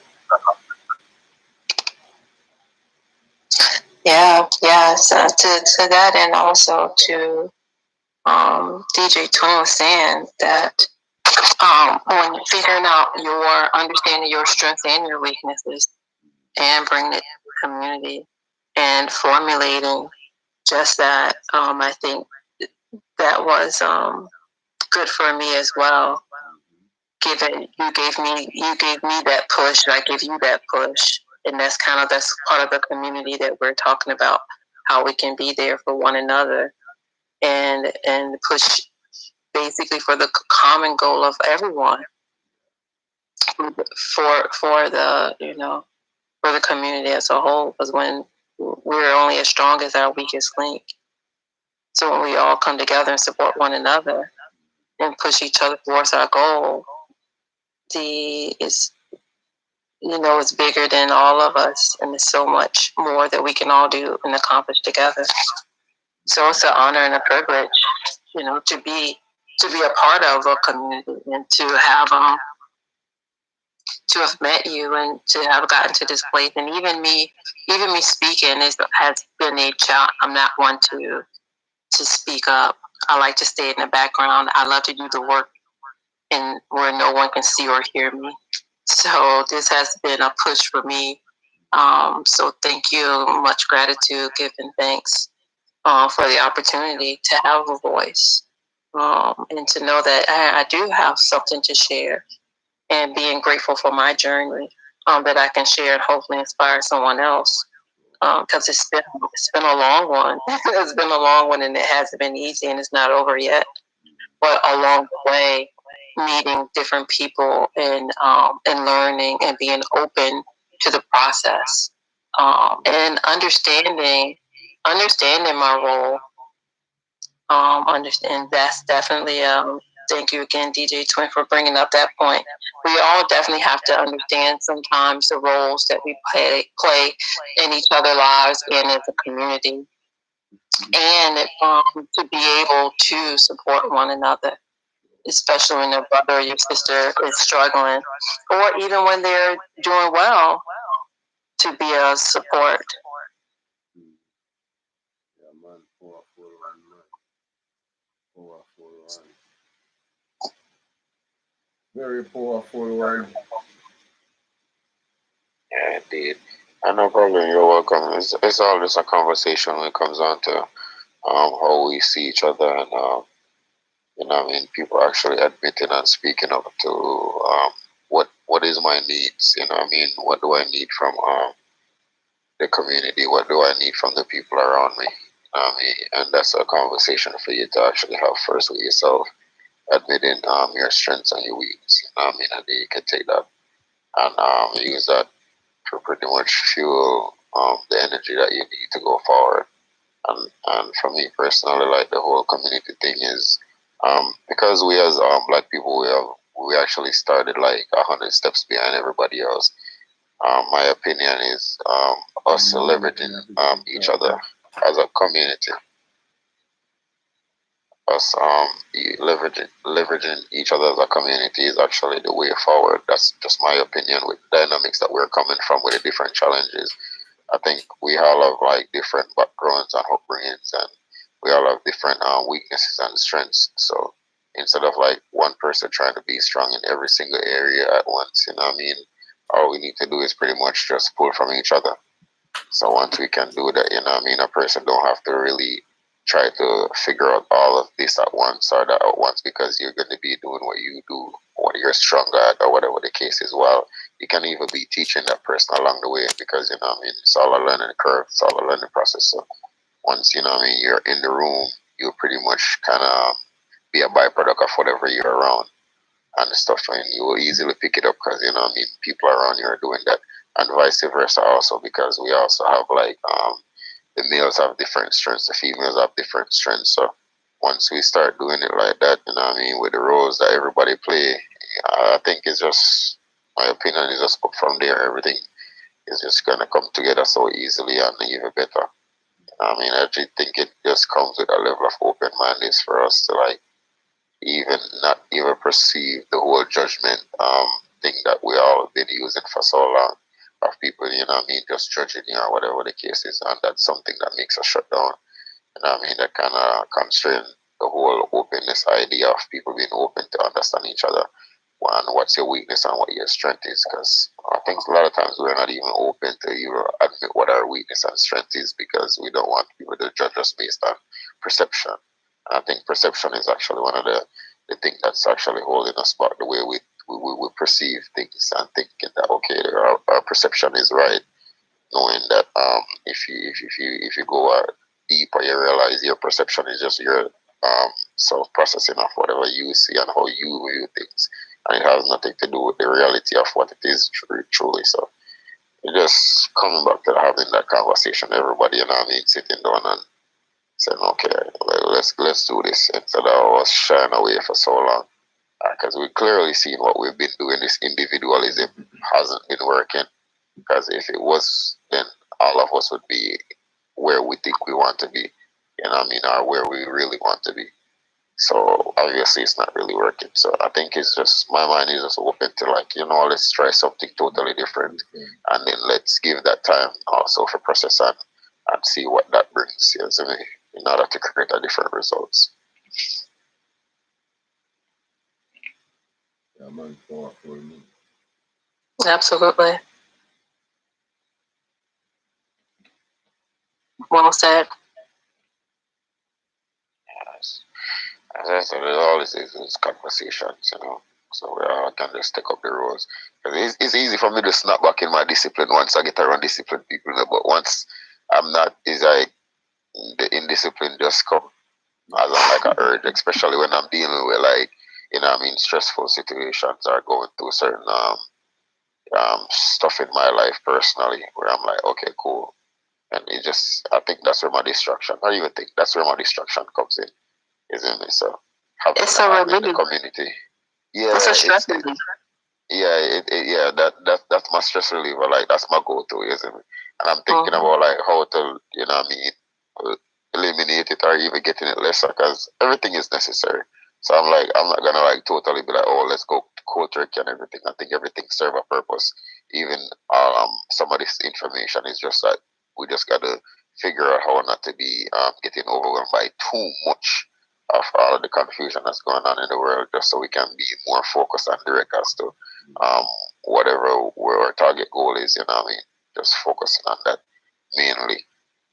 Yeah. So to that, and also to DJ Twin was saying that when you're figuring out your understanding your strengths and your weaknesses and bringing it to the community and formulating just that, I think that was good for me as well. Given you gave me that push, I give you that push, and that's part of the community that we're talking about, how we can be there for one another and push basically for the common goal of everyone, for the for the community as a whole. Because when we're only as strong as our weakest link, so when we all come together and support one another and push each other towards our goal, it's bigger than all of us, and there's so much more that we can all do and accomplish together. So it's an honor and a privilege, to be a part of a community and to have met you and to have gotten to this place. And even me speaking has been a challenge. I'm not one to speak up. I like to stay in the background. I love to do the work and where no one can see or hear me. So this has been a push for me. So thank you, much gratitude, giving thanks for the opportunity to have a voice, and to know that I do have something to share, and being grateful for my journey, that I can share and hopefully inspire someone else. Because it's been a long one. It's been a long one, and it hasn't been easy, and it's not over yet. But along the way, meeting different people and learning and being open to the process, and understanding my role. Understand that's definitely thank you again, DJ Twin, for bringing up that point. We all definitely have to understand sometimes the roles that we play in each other's lives and as a community, and to be able to support one another, especially when your brother or your sister is struggling, or even when they're doing well, to be a support. Yeah, man. Powerful one, man. Powerful one. Very powerful one. Yeah, indeed. No problem. You're welcome. It's all just a conversation when it comes on to how we see each other, and people actually admitting and speaking up to what is my needs. What do I need from the community? What do I need from the people around me? And that's a conversation for you to actually have first with yourself, admitting your strengths and your weaknesses. And then you can take that and use that to pretty much fuel the energy that you need to go forward. And for me personally, like the whole community thing is because we as black people, we actually started like 100 steps behind everybody else. My opinion is us leveraging each other as a community. Us leveraging each other as a community is actually the way forward. That's just my opinion with dynamics that we're coming from with the different challenges. I think we all have like different backgrounds and upbringings, and we all have different weaknesses and strengths. So instead of like one person trying to be strong in every single area at once, all we need to do is pretty much just pull from each other. So once we can do that, a person don't have to really try to figure out all of this at once or that at once, because you're going to be doing what you do, what you're strong at, or whatever the case is. Well, you can even be teaching that person along the way, because it's all a learning curve, it's all a learning process. So once you're in the room, you pretty much kind of be a byproduct of whatever you're around and stuff, and you will easily pick it up because people around you are doing that, and vice versa also, because we also have like the males have different strengths, the females have different strengths. So once we start doing it like that, with the roles that everybody play, I think it's just, my opinion is just from there, everything is just gonna come together so easily and even better. I just think it just comes with a level of open mindedness for us to like even not even perceive the whole judgment thing that we all have been using for so long, of people, just judging you or whatever the case is, and that's something that makes us shut down. That kind of constrain the whole openness idea of people being open to understand each other. One, what's your weakness and what your strength is, because I think a lot of times we're not even open to even admit what our weakness and strength is, because we don't want people to judge us based on perception. And I think perception is actually one of the things that's actually holding us back, the way we perceive things and thinking that okay, our perception is right, knowing that if you go deeper, you realize your perception is just your self processing of whatever you see and how you view things, and it has nothing to do with the reality of what it is truly. So it just coming back to having that conversation, everybody, sitting down and saying, okay, let's do this, instead of us shying away for so long, because we clearly seen what we've been doing. This individualism hasn't been working, because if it was, then all of us would be where we think we want to be, or where we really want to be. So obviously it's not really working. So I think it's just, my mind is just open to like, let's try something totally different, and then let's give that time also for process and see what that brings, in order to create a different results. Yeah, man. Powerful, man. Absolutely. Well said. Yes. As I said, it always is conversations, So we all can just take up the roles. It's easy for me to snap back in my discipline once I get around disciplined people, but once I'm not, it's like the indiscipline just come as like an urge, especially when I'm dealing with like, stressful situations or going through certain stuff in my life personally, where I'm like, okay, cool. And I think that's where my distraction, I even think that's where my distraction comes in, isn't it? So having It's a in the relief. community. Yeah, It's a stress relief. yeah, that's my stress reliever. Like that's my go-to, isn't it? And I'm thinking about like how to, you know what I mean, eliminate it or even getting it lesser because everything is necessary. So I'm like, I'm not gonna like totally be like, oh, let's go cold turkey and everything. I think everything serve a purpose. Even some of this information is just that we just gotta figure out how not to be getting overwhelmed by too much of all of the confusion that's going on in the world, just so we can be more focused and direct as to whatever where our target goal is. You know what I mean? Just focusing on that mainly,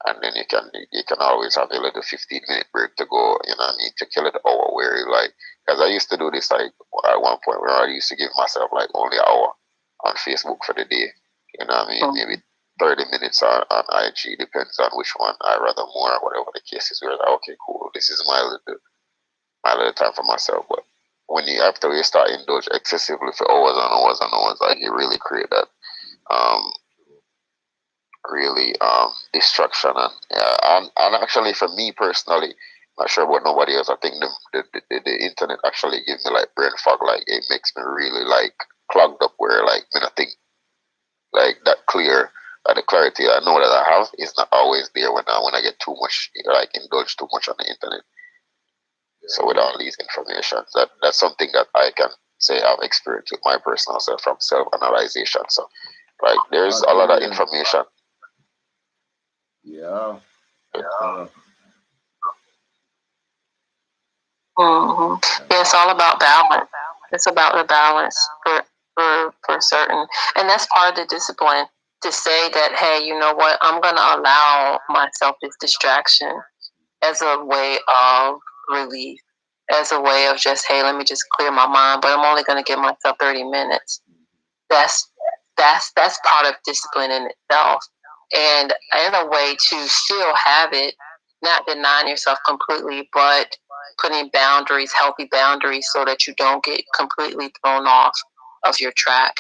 and then you can always have a little 15-minute break to go. You know what I mean? To kill it hour where you like. Because I used to do this like at one point where I used to give myself like only an hour on Facebook for the day. You know what I mean? Maybe 30 minutes on IG, depends on which one I rather more, whatever the case is. We're like, okay, cool, this is my little time for myself. But when you after you start indulge excessively for hours and hours and hours, like you really create that really distraction and actually for me personally, not sure about nobody else. I think the internet actually gives me like brain fog. Like it makes me really like clogged up where like I think like that clear the clarity I know that I have is not always there when I get too much like indulge too much on the internet. So with all these information, that's something that I can say I've experienced with my personal self from self-analyzation. So like there's a lot of information. Yeah. Yeah, it's all about balance. It's about the balance for certain, and that's part of the discipline to say that, hey, you know what, I'm gonna allow myself this distraction as a way of relief, as a way of just, hey, let me just clear my mind, but I'm only gonna give myself 30 minutes. That's part of discipline in itself, and in a way to still have it, not denying yourself completely, but putting boundaries, healthy boundaries, so that you don't get completely thrown off of your track,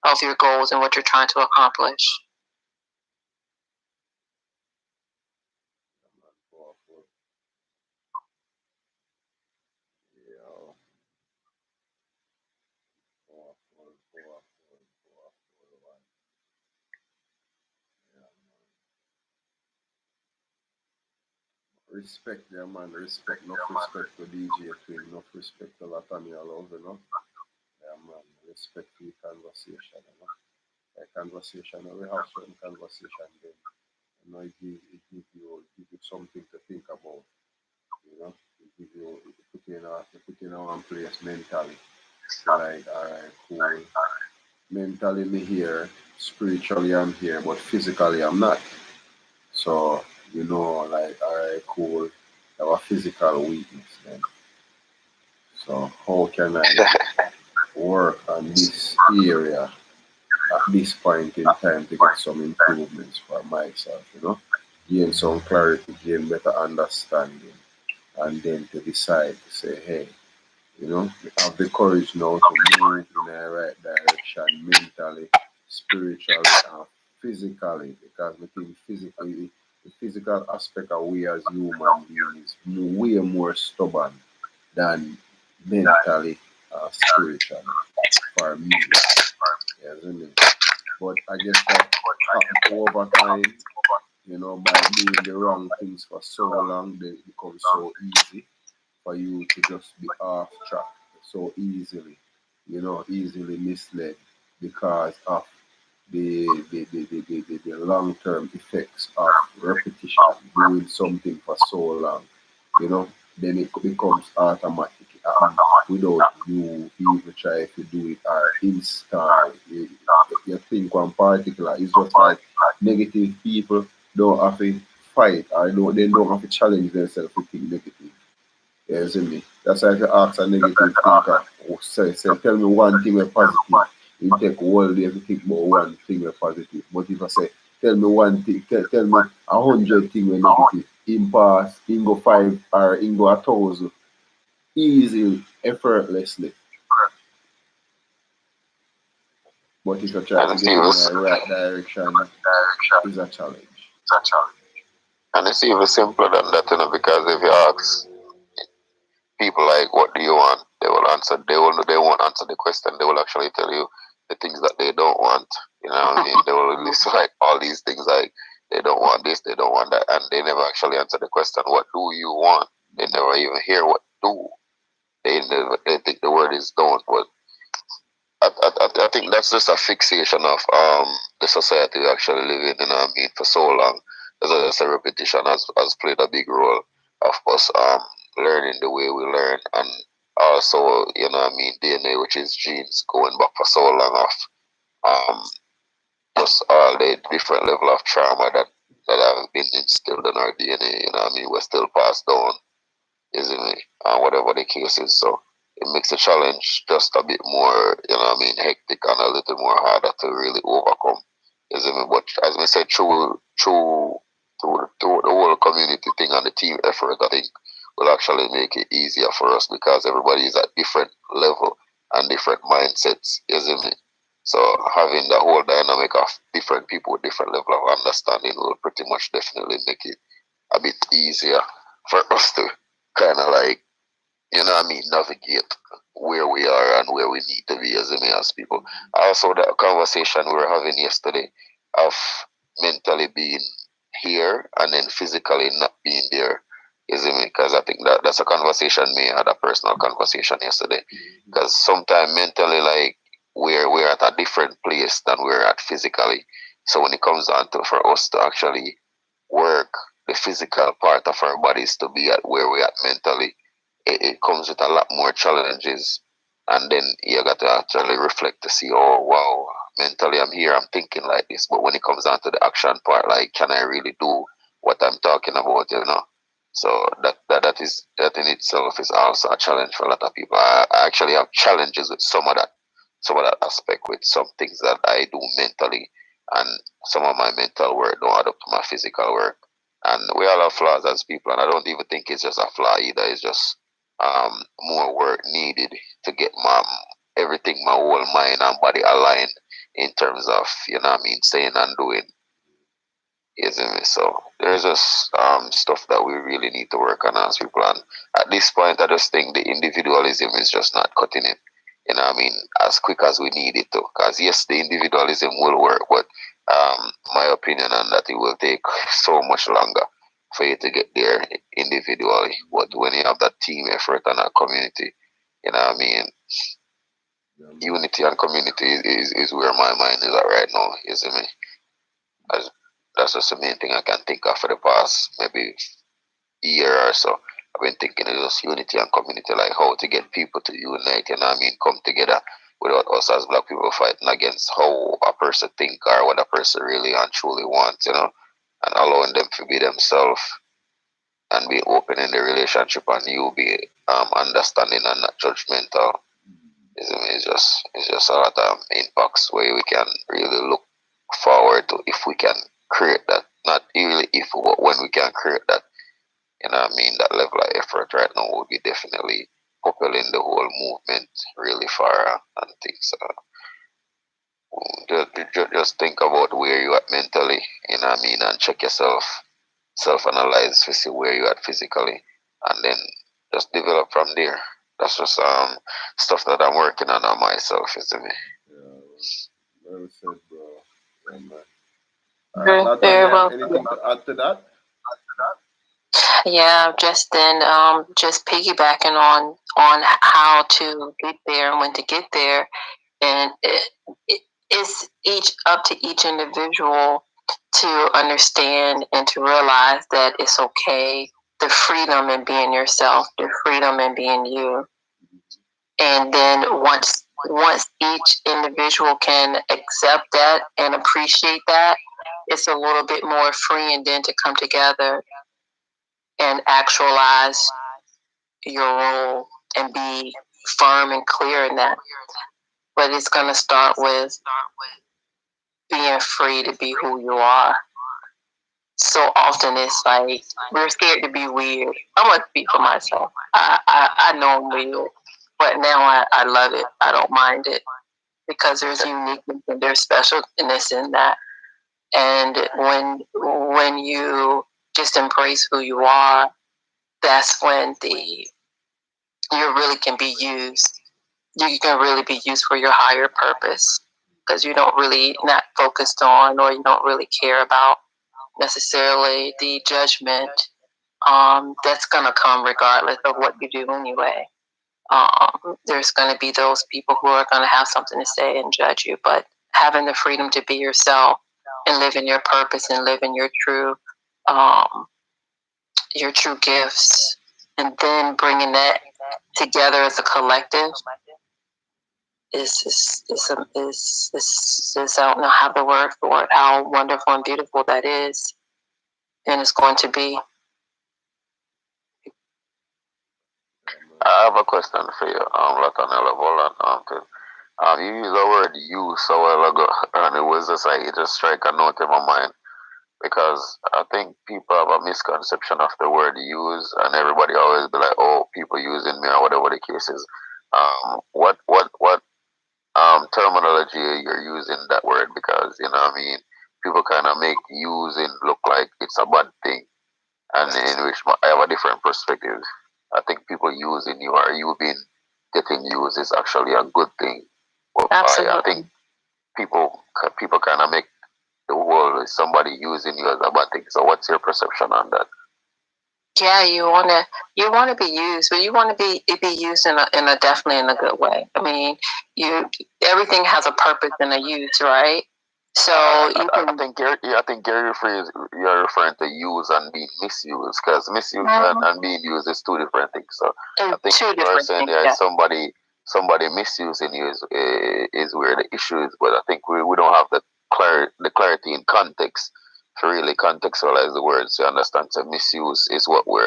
of your goals and what you're trying to accomplish. Respect them, man. Respect, enough respect to DJ Twin, enough respect to Latanya Love, you know. Yeah, man. Respect the conversation, you know. Like conversation, we have certain conversation then. You know, it give you something to think about. You know, it put you in one place mentally. Like, alright, cool. Mentally me here, spiritually I'm here, but physically I'm not. So, you know, like, alright, cool. Have a physical weakness then. So how can I work on this area at this point in time to get some improvements for myself, you know? Gain some clarity, gain better understanding, and then to decide to say, hey, you know, have the courage now to move in the right direction mentally, spiritually, and physically. Because we think physically, the physical aspect of we as human beings is way more stubborn than mentally, spiritually for me. Yes, isn't it? But I guess that happen over time, you know, by doing the wrong things for so long, they become so easy for you to just be off track so easily, you know, easily misled because of the long term effects of repetition, doing something for so long, you know, then it becomes automatic without you even try to do it or install. You think one particular, it's just like negative people don't have to fight or they don't have to challenge themselves to think negative. Yeah, see me. That's why if you ask a negative thinker, say, tell me one thing that's positive, you take all day to think about one thing that's positive. But if I say, tell me one thing, tell me 100 things that's negative, in pass, in go 5 or in go 1,000, easily, effortlessly. But if you try to get in the right direction, it's a challenge. And it's even simpler than that, you know, because if you ask people like, what do you want? They will answer. They won't answer the question. They will actually tell you the things that they don't want. You know what I mean? They will list like all these things like they don't want this, they don't want that, and they never actually answer the question, what do you want? They never even hear what do. They think the word is don't. But I think that's just a fixation of the society we actually live in. You know what I mean? For so long, as a repetition has played a big role of us learning the way we learn, and also, you know what I mean, DNA, which is genes, going back for so long of just all the different level of trauma that have been instilled in our DNA. You know what I mean? We're still passed down, isn't it? Whatever the case is, so it makes the challenge just a bit more, you know what I mean, hectic and a little more harder to really overcome, isn't it? But as I said, through the whole community thing and the team effort, I think will actually make it easier for us because everybody is at different level and different mindsets, isn't it? So having the whole dynamic of different people with different level of understanding will pretty much definitely make it a bit easier for us to kind of like, you know what I mean, navigate where we are and where we need to be as people. Also, that conversation we were having yesterday of mentally being here and then physically not being there, because I think that's a conversation me had a personal conversation yesterday. Because sometimes mentally, like, we're at a different place than we're at physically. So when it comes down to for us to actually work the physical part of our bodies to be at where we're at mentally, it comes with a lot more challenges. And then you got to actually reflect to see, oh wow, mentally I'm here, I'm thinking like this. But when it comes down to the action part, like, can I really do what I'm talking about, you know? So that in itself is also a challenge for a lot of people. I actually have challenges with some of that aspect with some things that I do mentally, and some of my mental work don't add up to my physical work. And we all have flaws as people, and I don't even think it's just a flaw either. It's just more work needed to get my whole mind and body aligned in terms of, you know what I mean, saying and doing, isn't it? So there's just stuff that we really need to work on as people. And at this point, I just think the individualism is just not cutting it, you know what I mean, as quick as we need it to. Because yes, the individualism will work, but my opinion on that, it will take so much longer for you to get there individually. But when you have that team effort and a community, you know what I mean, unity and community is where my mind is at right now, isn't it? That's just the main thing I can think of for the past maybe year or so. I've been thinking of just unity and community, like how to get people to unite, you know what I mean, come together without us as black people fighting against how a person think or what a person really and truly wants, you know, and allowing them to be themselves and be open in the relationship, and you be understanding and not judgmental. It's just a lot of impacts where we can really look forward to if we can create that. Not really if, but when we can create that. You know what I mean? That level of effort right now will be definitely propelling the whole movement really far and things. Just think about where you at mentally, you know what I mean, and check yourself, self-analyze to see where you at physically, and then just develop from there. That's just stuff that I'm working on myself, isn't it? Yeah, well said, bro. Yeah, man. Latonya, Very well. anything to add to that? Yeah, just piggybacking on how to get there and when to get there, and it's up to each individual to understand and to realize that it's okay. The freedom in being yourself, the freedom in being you, and then once each individual can accept that and appreciate that, it's a little bit more free, and then to come together and actualize your role and be firm and clear in that. But it's going to start with being free to be who you are. So often it's like we're scared to be weird. I'm going to speak for myself. I know I'm weird, but now I love it. I don't mind it because there's uniqueness and there's specialness in that. And when you just embrace who you are, that's when the you really can be used. You can really be used for your higher purpose because you don't really not focused on, or you don't really care about necessarily the judgment that's going to come regardless of what you do anyway. There's going to be those people who are going to have something to say and judge you, but having the freedom to be yourself and live in your purpose and live in your true gifts, and then bringing that together as a collective is I don't know how the word for it, how wonderful and beautiful that is, and it's going to be. I have a question for you, Latanella Volan. You used the word use a while ago, and it was just like, it just struck a note in my mind, because I think people have a misconception of the word use, and everybody always be like, oh, people using me, or whatever the case is. What terminology you're using that word? Because, you know what I mean, people kind of make using look like it's a bad thing, and in which I have a different perspective. I think people using you, or you being getting used, is actually a good thing. But I think people kind of make the whole somebody using you as a bad thing. So what's your perception on that? Yeah, you wanna be used, but you want to be used in a definitely in a good way. I mean, everything has a purpose and a use, right? So I think you're referring to use and being misused, because misuse and being used is two different things. So I think you're saying somebody misusing you is where the issue is, but I think we don't have the clarity in context to really contextualize the words to understand that misuse is what we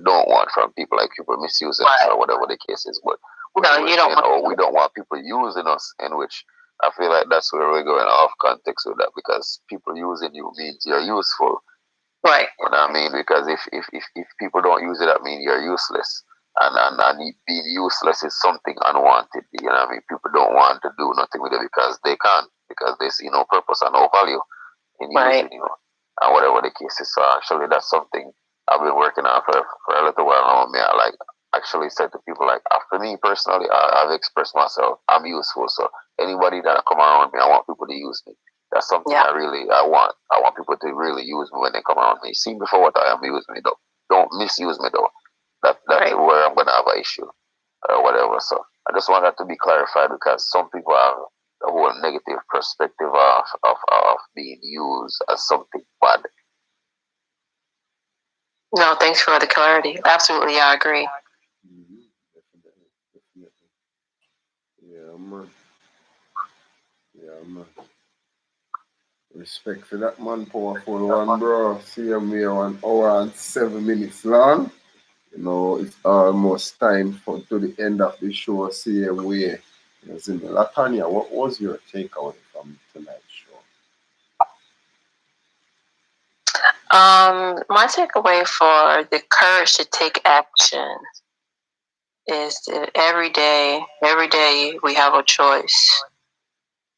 don't want from people, like people misusing us or whatever the case is. But we don't want people using us, in which I feel like that's where we're going off context with that, because people using you means you're useful. Right. You know what I mean? Because if people don't use it, that means you're useless. And being useless is something unwanted. You know what I mean? People don't want to do nothing with it because they can't, because they see no purpose and no value in using you, and whatever the case is. So actually, that's something I've been working on for a little while now. Me, I actually said to people, like, after me personally, I've expressed myself. I'm useful. So anybody that come around me, I want people to use me. That's something I want. I want people to really use me when they come around me. See me for what I am. Use me though. Don't misuse me though. That's where I'm gonna have an issue or whatever. So I just want that to be clarified, because some people have the whole negative perspective of being used as something bad. No, thanks for the clarity. Absolutely, I agree. Definitely. Yeah, man. Yeah, man. Respect for that, man. Powerful one, bro. See you here 1 hour and 7 minutes long. You know, it's almost time to the end of the show. Same way. Latanya, what was your takeaway from tonight's show? My takeaway for the courage to take action is that every day we have a choice.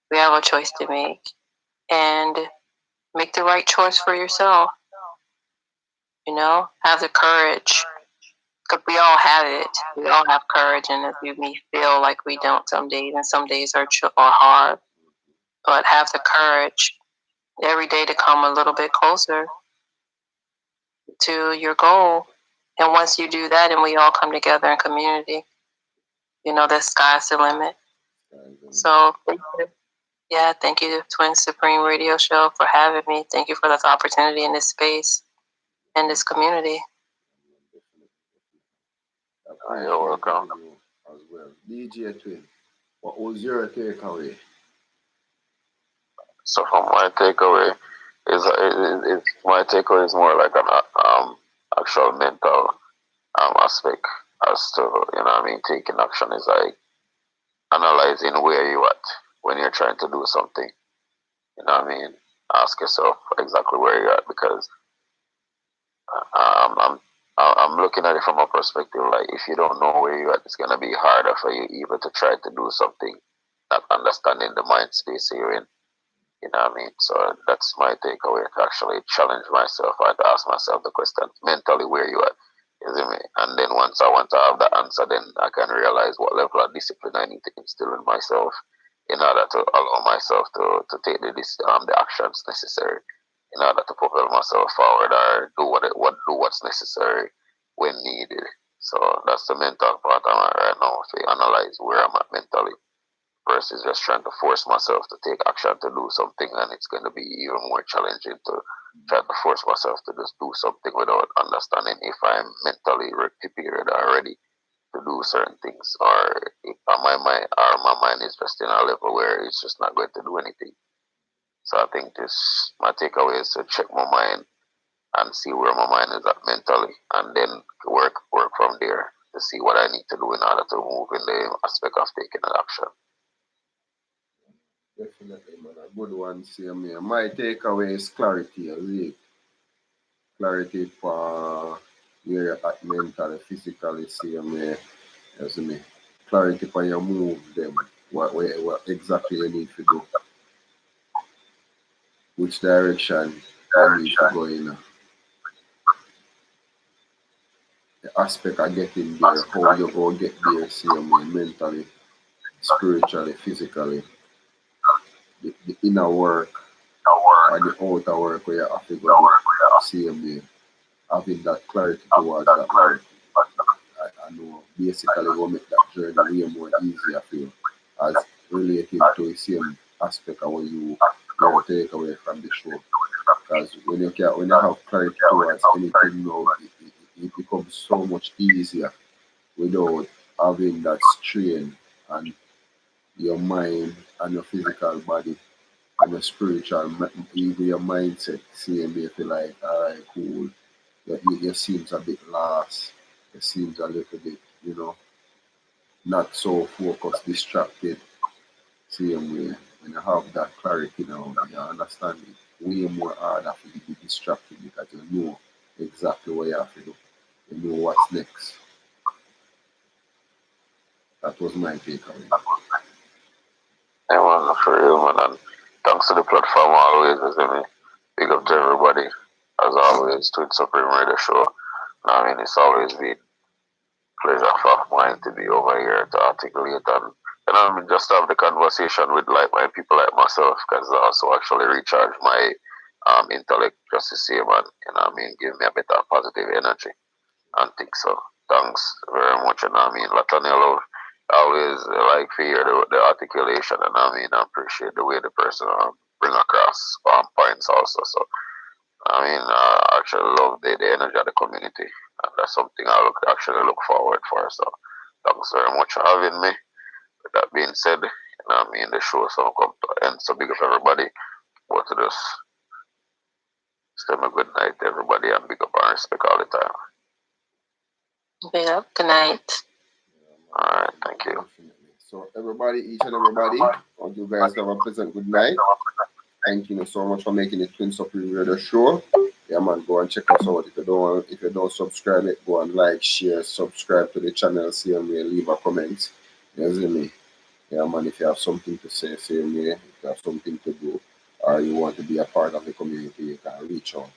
We have a choice to make, and make the right choice for yourself. You know, have the courage, because we all have it. We all have courage, and we may feel like we don't some days, and some days are hard. But have the courage every day to come a little bit closer to your goal. And once you do that, and we all come together in community, you know, the sky's the limit. So, thank you to Twin Supreme Radio Show for having me. Thank you for this opportunity in this space and this community. You're welcome. As well. DJ Twin, what was your takeaway? So from my takeaway is more like an actual mental aspect, as to, you know what I mean, taking action is like analyzing where you at when you're trying to do something. You know what I mean? Ask yourself exactly where you're at, because I'm looking at it from a perspective, like, if you don't know where you're at, it's gonna be harder for you even to try to do something, not understanding the mind space you're in. You know what I mean? So that's my takeaway, to actually challenge myself and to ask myself the question mentally, where you at. You see me? And then once I want to have the answer, then I can realize what level of discipline I need to instill in myself in order to allow myself to take the actions necessary in order to propel myself forward or do what's necessary when needed. So that's the mental part I'm at right now, to analyze where I'm at mentally versus just trying to force myself to take action to do something, and it's going to be even more challenging to try to force myself to just do something without understanding if I'm mentally prepared or ready to do certain things, or if my mind is just in a level where it's just not going to do anything. So I think my takeaway is to check my mind and see where my mind is at mentally, and then work from there to see what I need to do in order to move in the aspect of taking an action. Definitely, man. A good one, same here. My takeaway is clarity. Clarity for where you're at mentally, physically, same here. You see me? Clarity for your move, them. What exactly you need to do. Which direction you need to go in. The aspect of getting there, how you go get there, same way, mentally, spiritually, physically. The inner work and the outer work where you have to go do same way. Having that clarity towards that work. I know basically will make that journey way more easier for you as related to the same aspect of what you want to take away from the show. Because when you have clarity towards anything now, it becomes so much easier without having that strain on your mind and your physical body and your spiritual, even your mindset. Seeing me feel like, all right, cool. You seems a bit lost. It seems a little bit, not so focused, distracted. Same way. When you have that clarity now, you understand it way more harder for you to be distracted because you know exactly what you have to do. You know what's next. That was my takeaway. Yeah, man, for real, man. And thanks to the platform always, me. Big up to everybody. As always, Twin Supreme Radio Show. I mean, it's always been pleasure of mine to be over here to articulate and I mean, just have the conversation with like-minded people like myself, because I also actually recharge my intellect just the same, and give me a bit of positive energy and think so. Thanks very much, and Latanello, always like to hear the articulation, and I appreciate the way the person bring across points also. So I actually love the energy of the community, and that's something I actually look forward for. So thanks very much for having me. With that being said, the show so come to end. So big up everybody. Go to this. Stay a good night, everybody, and big up and respect all the time. Big up. Good night. All right, thank you. So everybody, each and everybody, I want you guys to have a pleasant good night. Thank you so much for making the Twin Supreme Radio Show. Yeah, man, go and check us out. If you don't subscribe it, go and like, share, subscribe to the channel, see me, leave a comment. You see me? Yeah, man, if you have something to say me. If you have something to do, or you want to be a part of the community, you can reach out.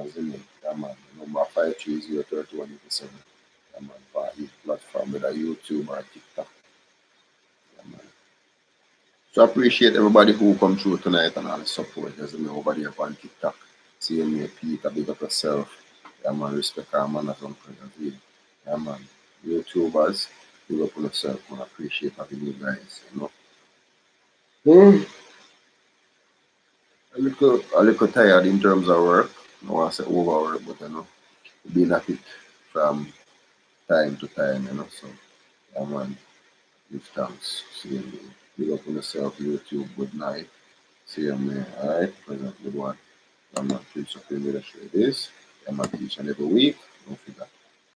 You see me? Yeah, man, number 530-3187. Yeah, man, for each platform, whether YouTube or TikTok. Yeah, man. So I appreciate everybody who come through tonight and all the support. There's me over there on TikTok. Seeing me, Peter, big up yourself. Yeah, man, respect our manners and presence. Yeah, man. YouTubers, big up on yourself, man. I appreciate having you guys, A little tired in terms of work. I want to say overwork, but being at it from time to time, So, yeah, man, give thanks. Seeing me. Big up on yourself, YouTube. Good night. See you, man. All right, present good one. I'm not Twin Supreme Radio Show. It is. I'm at each and every week.